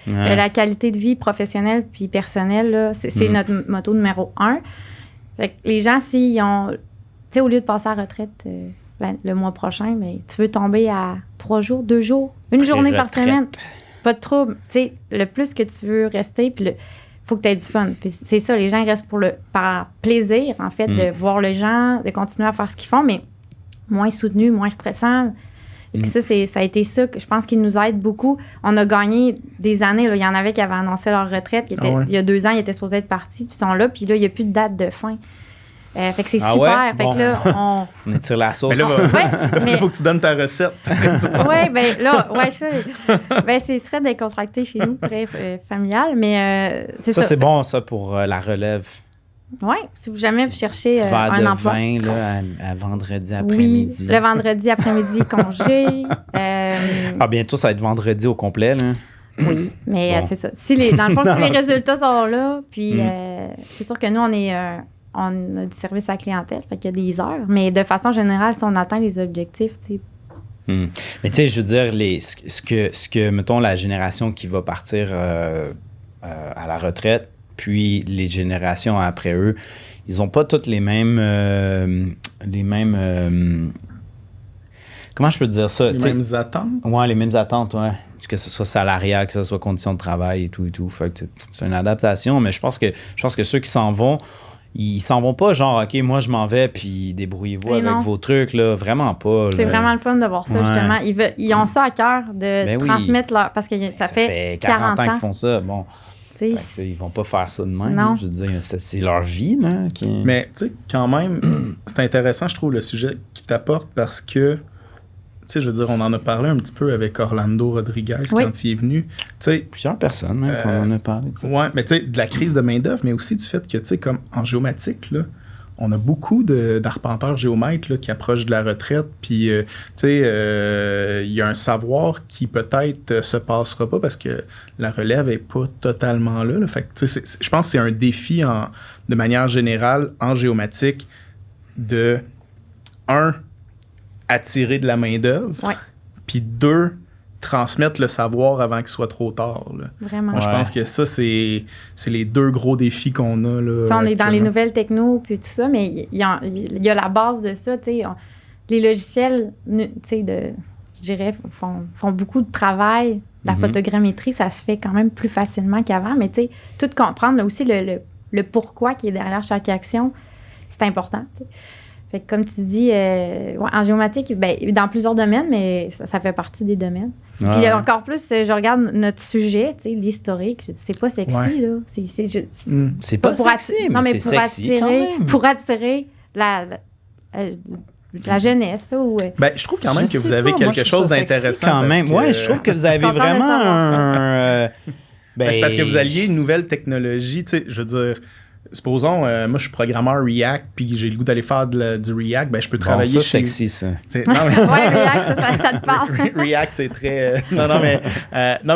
Ouais. La qualité de vie professionnelle puis personnelle, là, c'est notre motto numéro 1. Fait que les gens, s'ils ont... Tu sais, au lieu de passer à la retraite le mois prochain, mais tu veux tomber à 3 jours, 2 jours, une journée par semaine, pas de trouble. Tu sais, le plus que tu veux rester, puis faut que tu aies du fun. Puis c'est ça, les gens ils restent par plaisir, en fait, de voir les gens, de continuer à faire ce qu'ils font, mais moins soutenu, moins stressant. Ça, ça a été ça que je pense qui nous aide beaucoup. On a gagné des années. Là. Il y en avait qui avaient annoncé leur retraite. Il y a 2 ans, ils étaient supposés être partis, puis ils sont là. Puis là, il n'y a plus de date de fin. Fait que c'est super. Ouais? Fait que là, on étire la sauce. Mais là, il faut que tu donnes ta recette. Oui, bien là, ça. Ben, c'est très décontracté chez nous, très familial. Mais c'est ça. Ça, c'est bon, ça, pour la relève. Oui, si jamais vous cherchez Petit verre un de emploi. vin là, à vendredi après-midi. Oui, le vendredi après-midi, congé. Bientôt, ça va être vendredi au complet. Là. Oui, mais Bon. c'est ça. Dans le fond, si les résultats sont là, puis c'est sûr que nous, on a du service à la clientèle, fait qu'il y a des heures. Mais de façon générale, si on atteint les objectifs, tu sais. Mais tu sais, je veux dire, ce que, mettons, la génération qui va partir à la retraite, puis les générations après eux, ils n'ont pas toutes les mêmes comment je peux dire ça? Les mêmes attentes? Ouais, les mêmes attentes, ouais. Que ce soit salarial, que ce soit conditions de travail et tout. Fait que c'est une adaptation, mais je pense que ceux qui s'en vont, ils s'en vont pas genre, OK, moi, je m'en vais, puis débrouillez-vous avec vos trucs, là. Vraiment pas. C'est vraiment le fun de voir ça, justement. Ils ont ça à cœur de transmettre leur... Parce que ça fait 40 ans qu'ils font ça, bon. Fait que, ils vont pas faire ça de même. Non. Je veux dire, c'est leur vie, là. Mais, tu sais, quand même, c'est intéressant, je trouve, le sujet qui t'apporte parce que, tu sais, je veux dire, on en a parlé un petit peu avec Orlando Rodriguez quand il est venu. Tu sais, plusieurs personnes qu'on en a parlé. T'sais. Ouais, mais tu sais, de la crise de main-d'œuvre, mais aussi du fait que, tu sais, comme en géomatique, là, on a beaucoup d'arpenteurs géomètres là, qui approchent de la retraite, puis, tu sais, il y a un savoir qui peut-être se passera pas parce que la relève est pas totalement là. Fait que, tu sais, je pense que c'est un défi de manière générale en géomatique de, attirer de la main-d'œuvre, puis 2, transmettre le savoir avant qu'il soit trop tard. Là. Vraiment. Moi, je pense que ça, c'est les 2 gros défis qu'on a. Là, on est dans les nouvelles techno puis tout ça, mais il y a la base de ça. Les logiciels, je dirais, font beaucoup de travail. La photogrammétrie, ça se fait quand même plus facilement qu'avant, mais tout comprendre, là, aussi le pourquoi qui est derrière chaque action, c'est important. T'sais. Fait que comme tu dis, en géomatique, dans plusieurs domaines, mais ça fait partie des domaines. Puis encore plus, je regarde notre sujet, l'historique, c'est pas sexy, là. C'est pas sexy, mais c'est sexy quand même. Pour attirer la jeunesse. Je trouve quand même que vous avez quelque chose d'intéressant. Quand même. Oui, je trouve que vous avez vraiment un... c'est parce que vous alliez une nouvelle technologie, tu sais, je veux dire... Supposons, moi, je suis programmeur React, puis j'ai le goût d'aller faire du React, je peux travailler chez... C'est sexy, ça. React, ça te parle. React, c'est très... non, mais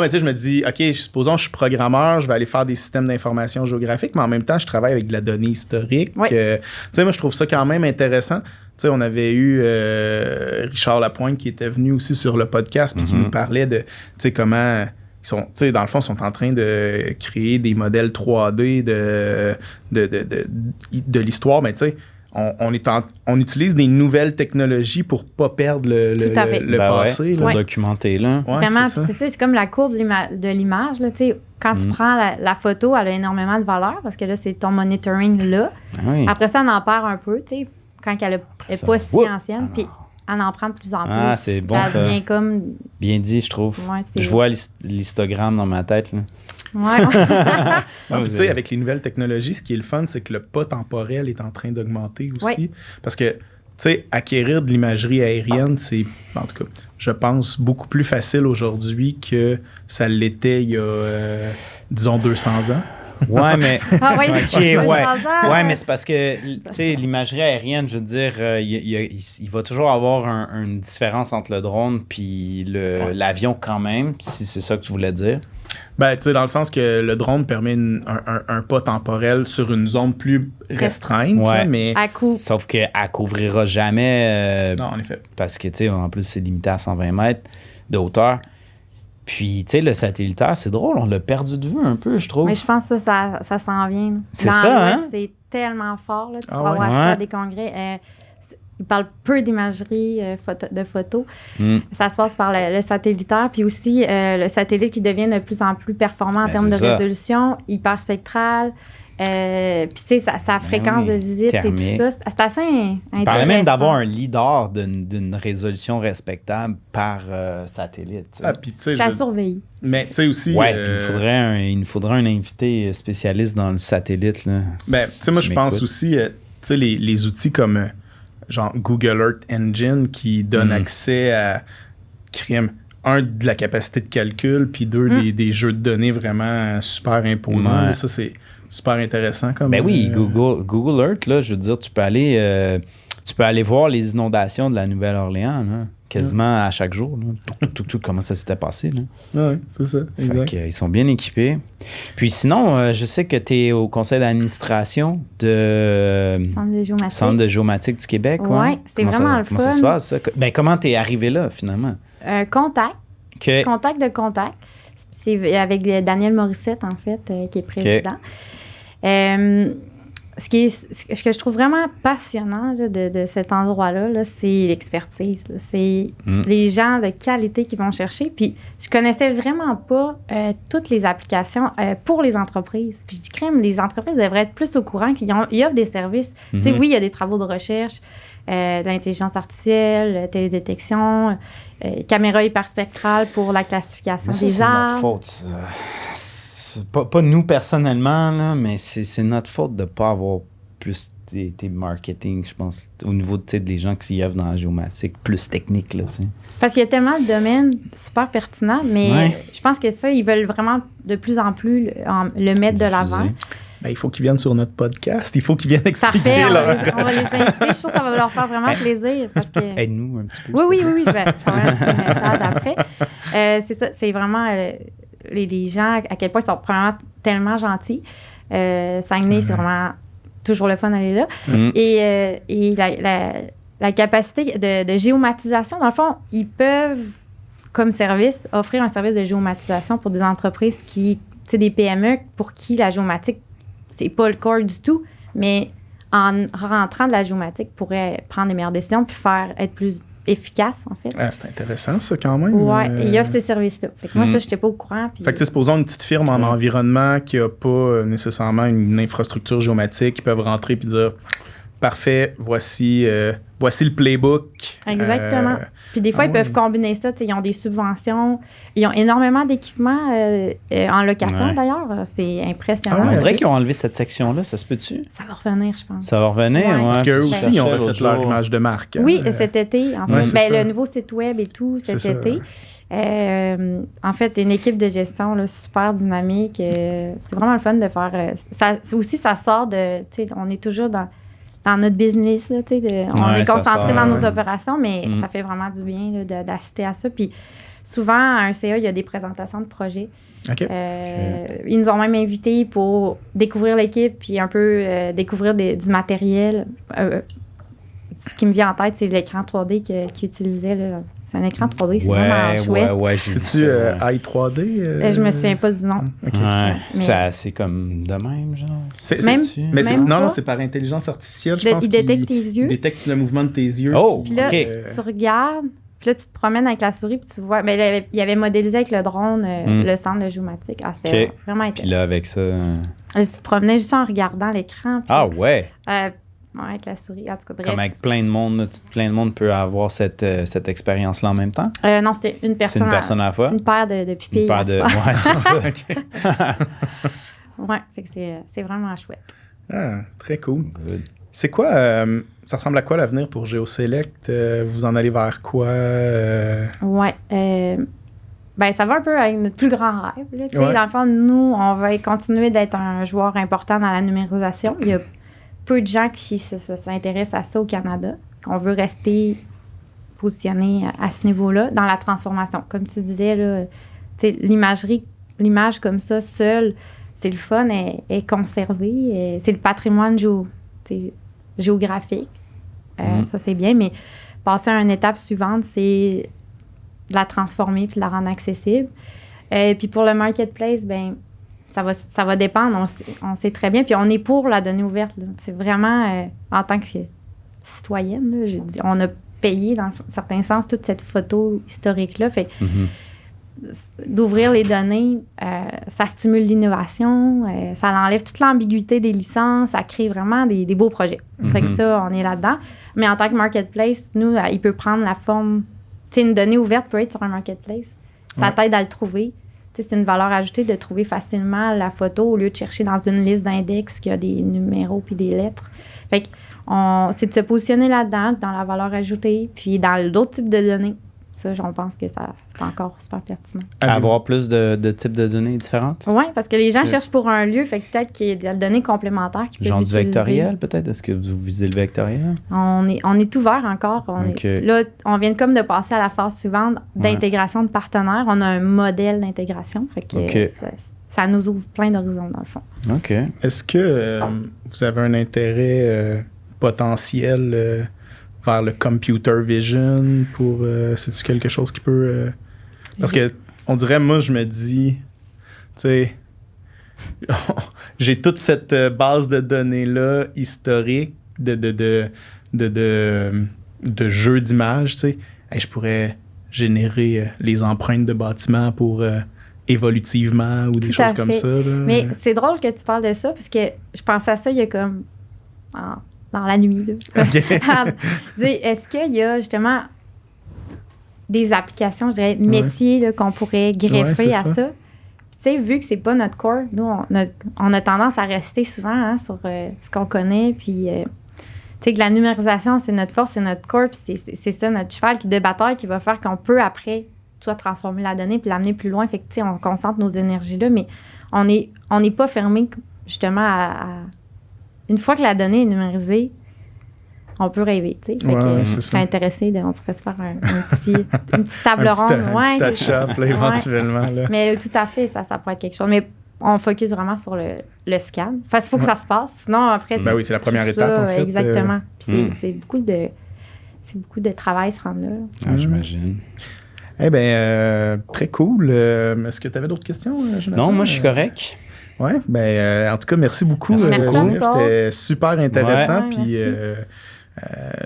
tu sais, je me dis, OK, supposons, je suis programmeur, je vais aller faire des systèmes d'information géographique, mais en même temps, je travaille avec de la donnée historique. Tu sais, moi, je trouve ça quand même intéressant. Tu sais, on avait eu Richard Lapointe qui était venu aussi sur le podcast, puis qui nous parlait de, tu sais, comment... dans le fond, ils sont en train de créer des modèles 3D de l'histoire, mais tu sais, on utilise des nouvelles technologies pour pas perdre le passé. Pour documenter, là. Ouais, vraiment, c'est comme la courbe de l'image. Là, quand tu prends la photo, elle a énormément de valeur parce que là, c'est ton monitoring là. Oui. Après ça, on en perd un peu, quand elle n'est pas si ancienne. Puis on en prend de plus en plus. Ah, c'est bon, ça. Devient comme... Bien dit, je trouve. Ouais, je vois l'histogramme dans ma tête, là. Ouais. Tu sais, avec les nouvelles technologies, ce qui est le fun, c'est que le pas temporel est en train d'augmenter aussi. Oui. Parce que, tu sais, acquérir de l'imagerie aérienne, c'est, en tout cas, je pense, beaucoup plus facile aujourd'hui que ça l'était il y a, disons, 200 ans. Ouais, mais. Ah oui, ouais, mais c'est parce que, tu sais, l'imagerie aérienne, je veux dire, il va toujours avoir une différence entre le drone puis l'avion quand même, si c'est ça que tu voulais dire. Ben, tu sais, dans le sens que le drone permet un pas temporel sur une zone plus restreinte, ouais. Mais... Sauf qu'elle ne couvrira jamais. Non, en effet. Parce que, tu sais, en plus, c'est limité à 120 mètres de hauteur. Puis, tu sais, le satellitaire, c'est drôle, on l'a perdu de vue un peu, je trouve. Mais je pense que ça s'en vient. C'est ça, hein? C'est tellement fort, là. Tu vas voir ça à des congrès. Ils parlent peu d'imagerie de photos. Ça se passe par le satellitaire. Puis aussi, le satellite qui devient de plus en plus performant en termes de résolution, hyperspectral. Puis, tu sais, sa fréquence de visite thermique. Et tout ça, c'est assez intéressant. Il parlait même d'avoir un leader d'une résolution respectable par satellite. Ah, puis, tu sais, ça surveille. Mais, tu sais, aussi... Ouais, il nous faudrait un invité spécialiste dans le satellite, là. Ben, tu sais, moi, je pense aussi, tu sais, les outils comme... genre Google Earth Engine qui donne accès à de la capacité de calcul, puis des jeux de données vraiment super imposants. Ouais. Ça, c'est super intéressant. Ben oui, Google Earth, là, je veux dire, tu peux aller voir les inondations de la Nouvelle-Orléans, là, quasiment à chaque jour. Là. Tout, comment ça s'était passé. Là. Oui, c'est ça, exact. Ils sont bien équipés. Puis sinon, je sais que tu es au conseil d'administration de Centre de géomatique du Québec. Oui, c'est vraiment le fun. Comment ça se passe, ça? Ben, comment tu es arrivé là, finalement? Contact. Okay. Contact de contact. C'est avec Daniel Morissette, en fait, qui est président. Okay. Ce que je trouve vraiment passionnant là, de cet endroit-là, c'est l'expertise. Là. C'est les gens de qualité qui vont chercher. Puis, je connaissais vraiment pas toutes les applications pour les entreprises. Puis, je dis, les entreprises devraient être plus au courant qu'ils offrent des services. Tu sais, oui, il y a des travaux de recherche, de l'intelligence artificielle, télédétection, caméra hyperspectrale pour la classification des arbres. C'est notre faute. Pas nous personnellement, là, mais c'est notre faute de ne pas avoir plus des marketing, je pense, au niveau des gens qui œuvrent dans la géomatique, plus technique. Là, parce qu'il y a tellement de domaines super pertinents, mais je pense que ça, ils veulent vraiment de plus en plus le mettre de l'avant. Ben, il faut qu'ils viennent sur notre podcast. Il faut qu'ils viennent expliquer. Parfait, on va les inviter. Je suis sûre que ça va leur faire vraiment plaisir. Parce que... Aide-nous un petit peu. Oui, je vais faire un petit message après. C'est ça, c'est vraiment... les gens, à quel point ils sont vraiment tellement gentils. Saguenay, c'est vraiment toujours le fun d'aller là. Et la capacité de géomatisation, dans le fond, ils peuvent, comme service, offrir un service de géomatisation pour des entreprises qui, tu sais, des PME pour qui la géomatique, c'est pas le corps du tout, mais en rentrant de la géomatique, pourraient prendre des meilleures décisions puis être plus efficace, en fait. Ah, c'est intéressant, ça, quand même. Oui, il offre ces services-là. Fait que moi, ça, je n'étais pas au courant. Puis... Fait que, supposons une petite firme en environnement qui n'a pas nécessairement une infrastructure géomatique, ils peuvent rentrer et dire « Parfait, voici le playbook. » Exactement. Puis des fois, ils peuvent combiner ça. Ils ont des subventions. Ils ont énormément d'équipements en location, d'ailleurs. C'est impressionnant. On dirait qu'ils ont enlevé cette section-là. Ça se peut-tu? Ça va revenir, je pense. Ça va revenir, oui. Parce qu'eux aussi, ils ont refait leur image de marque. Hein? Oui, cet été. En fait. Le nouveau site web et tout, cet été. En fait, une équipe de gestion là, super dynamique. C'est vraiment le fun de faire... ça sort de... On est toujours dans notre business. Là, on est concentré dans nos opérations, mais ça fait vraiment du bien là, d'assister à ça. Puis souvent, à un CA, il y a des présentations de projets. Ils nous ont même invités pour découvrir l'équipe puis un peu découvrir du matériel. Ce qui me vient en tête, c'est l'écran 3D qu'ils utilisaient. Là. C'est un écran 3D, c'est vraiment chouette. Ouais, C'est-tu i3D? Je me souviens pas du nom. Ok. Ouais, c'est comme de même, genre. Non, c'est par intelligence artificielle, je pense. Il détecte tes yeux. Il détecte le mouvement de tes yeux. Oh, Puis là, OK. tu regardes, puis là, tu te promènes avec la souris, puis tu vois. Mais il avait modélisé avec le drone le centre de géomatique. Ah, c'était vraiment intéressant. Puis là, avec ça. Tu te promenais juste en regardant l'écran. Ah, ouais. Avec la souris. En tout cas, bref. Comme avec plein de monde peut avoir cette expérience-là en même temps. Non, c'était une C'est personne. une personne à la fois. Une paire de pupilles. Une paire de. Ouais, c'est ça. Ouais, fait que c'est vraiment chouette. Ah, très cool. Good. C'est quoi, ça ressemble à quoi l'avenir pour GeoSelect? Vous en allez vers quoi? Ouais. Ben, ça va un peu avec notre plus grand rêve. Là, Ouais. Dans le fond, nous, on va continuer d'être un joueur important dans la numérisation. Il y a peu de gens qui s'intéressent à ça au Canada. On veut rester positionné à ce niveau-là dans la transformation. Comme tu disais, là, l'image comme ça, seule, c'est le fun, est conservée. C'est le patrimoine géographique. Ça, c'est bien. Mais passer à une étape suivante, c'est de la transformer puis de la rendre accessible. Puis pour le marketplace, ben ça va dépendre. On sait très bien. Puis on est pour la donnée ouverte. Là. C'est vraiment, en tant que citoyenne, là, on a payé, dans un certain sens, toute cette photo historique-là. Fait d'ouvrir les données, ça stimule l'innovation, ça enlève toute l'ambiguïté des licences, ça crée vraiment des beaux projets. Fait que ça, on est là-dedans. Mais en tant que marketplace, nous, il peut prendre la forme... Tu sais, une donnée ouverte peut être sur un marketplace. Ça t'aide à le trouver. Tu sais, c'est une valeur ajoutée de trouver facilement la photo au lieu de chercher dans une liste d'index qui a des numéros puis des lettres. Fait que c'est de se positionner là-dedans, dans la valeur ajoutée, puis dans d'autres types de données. Ça, on pense que c'est encore super pertinent. Avoir plus de types de données différentes? Oui, parce que les gens cherchent pour un lieu, fait que peut-être qu'il y a des données complémentaires qui peuvent Genre utiliser. du vectoriel, peut-être? Est-ce que vous visez le vectoriel? On est ouvert encore. Là, on vient comme de passer à la phase suivante d'intégration de partenaires. On a un modèle d'intégration, fait que ça nous ouvre plein d'horizons, dans le fond. OK. Est-ce que vous avez un intérêt potentiel vers le computer vision pour c'est-tu quelque chose qui peut parce que on dirait, moi je me dis, tu sais, j'ai toute cette base de données là historique de jeux d'images, tu sais, je pourrais générer les empreintes de bâtiments pour évolutivement ou des choses comme ça là. Mais c'est drôle que tu parles de ça parce que je pensais à ça il y a comme dans la nuit. Là. Est-ce qu'il y a justement des applications, je dirais, métiers là, qu'on pourrait greffer à ça? Tu sais, vu que c'est pas notre core, nous, on a tendance à rester souvent sur ce qu'on connaît. Puis, tu sais, que la numérisation, c'est notre force, c'est notre core. Puis c'est ça, notre cheval de bataille qui va faire qu'on peut, après, soit transformer la donnée puis l'amener plus loin. Fait que, tu sais, on concentre nos énergies là, mais on n'est pas fermé, justement, à une fois que la donnée est numérisée, on peut rêver, tu sais. Fait que je serais intéressée, on pourrait se faire une petite table ronde. Un petit touch-up, là, éventuellement. Là. Mais tout à fait, ça pourrait être quelque chose. Mais on focus vraiment sur le scan. Enfin, il faut que ça se passe. Sinon, après... Ben oui, c'est la première étape, en fait. Exactement. Puis c'est beaucoup de travail se rendre là. Ah, j'imagine. Eh bien, très cool. Est-ce que tu avais d'autres questions, Jonathan? Non, moi, je suis correct. Oui, en tout cas, merci beaucoup. Merci beaucoup. C'était super intéressant. Ouais. Puis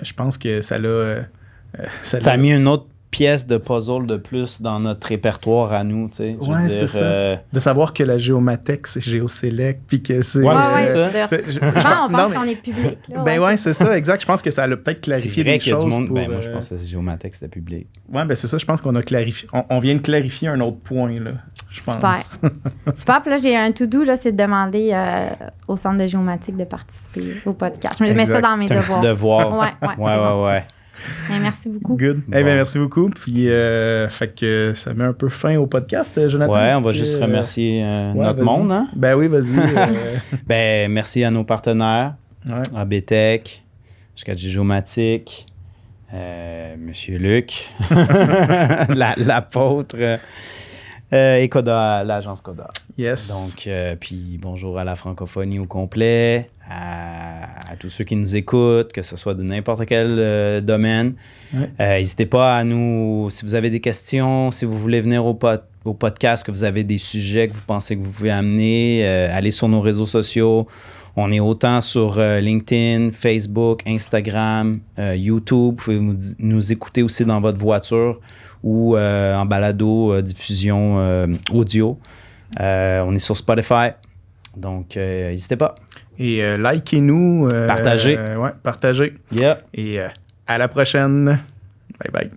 je pense que ça a mis une autre pièce de puzzle de plus dans notre répertoire à nous, tu sais. Ouais, c'est ça. De savoir que la Géomathèque, c'est GeoSelect, puis que c'est... c'est ça. Souvent, on pense qu'on est public. Là, c'est ça, exact. Je pense que ça a peut-être clarifié des choses. Du monde, moi, je pense que Géomathèque, c'était public. Oui, c'est ça. Je pense qu'on a clarifié. On vient de clarifier un autre point, là. Je pense. Super. Puis là, j'ai un to-do, là, c'est de demander au Centre de géomatique de participer au podcast. Je mets ça dans mes devoirs. Un petit devoir. Ouais. Mais merci beaucoup. Good. Bon. Merci beaucoup. Puis, fait que ça met un peu fin au podcast, Jonathan. Ouais, on va juste remercier notre monde. Hein? Ben oui, vas-y. Merci à nos partenaires, ABTech, jusqu'à Géomatique, Monsieur Luc, l'apôtre, et Coda, l'agence Coda. Yes. Donc, puis bonjour à la francophonie au complet, à tous ceux qui nous écoutent, que ce soit de n'importe quel domaine. Ouais. N'hésitez pas à nous, si vous avez des questions, si vous voulez venir au podcast, que vous avez des sujets que vous pensez que vous pouvez amener, allez sur nos réseaux sociaux. On est autant sur LinkedIn, Facebook, Instagram, YouTube. Vous pouvez nous écouter aussi dans votre voiture ou en balado, diffusion audio. On est sur Spotify. Donc, n'hésitez pas. Et likez-nous. Partagez. Partagez. Yeah. Et à la prochaine. Bye bye.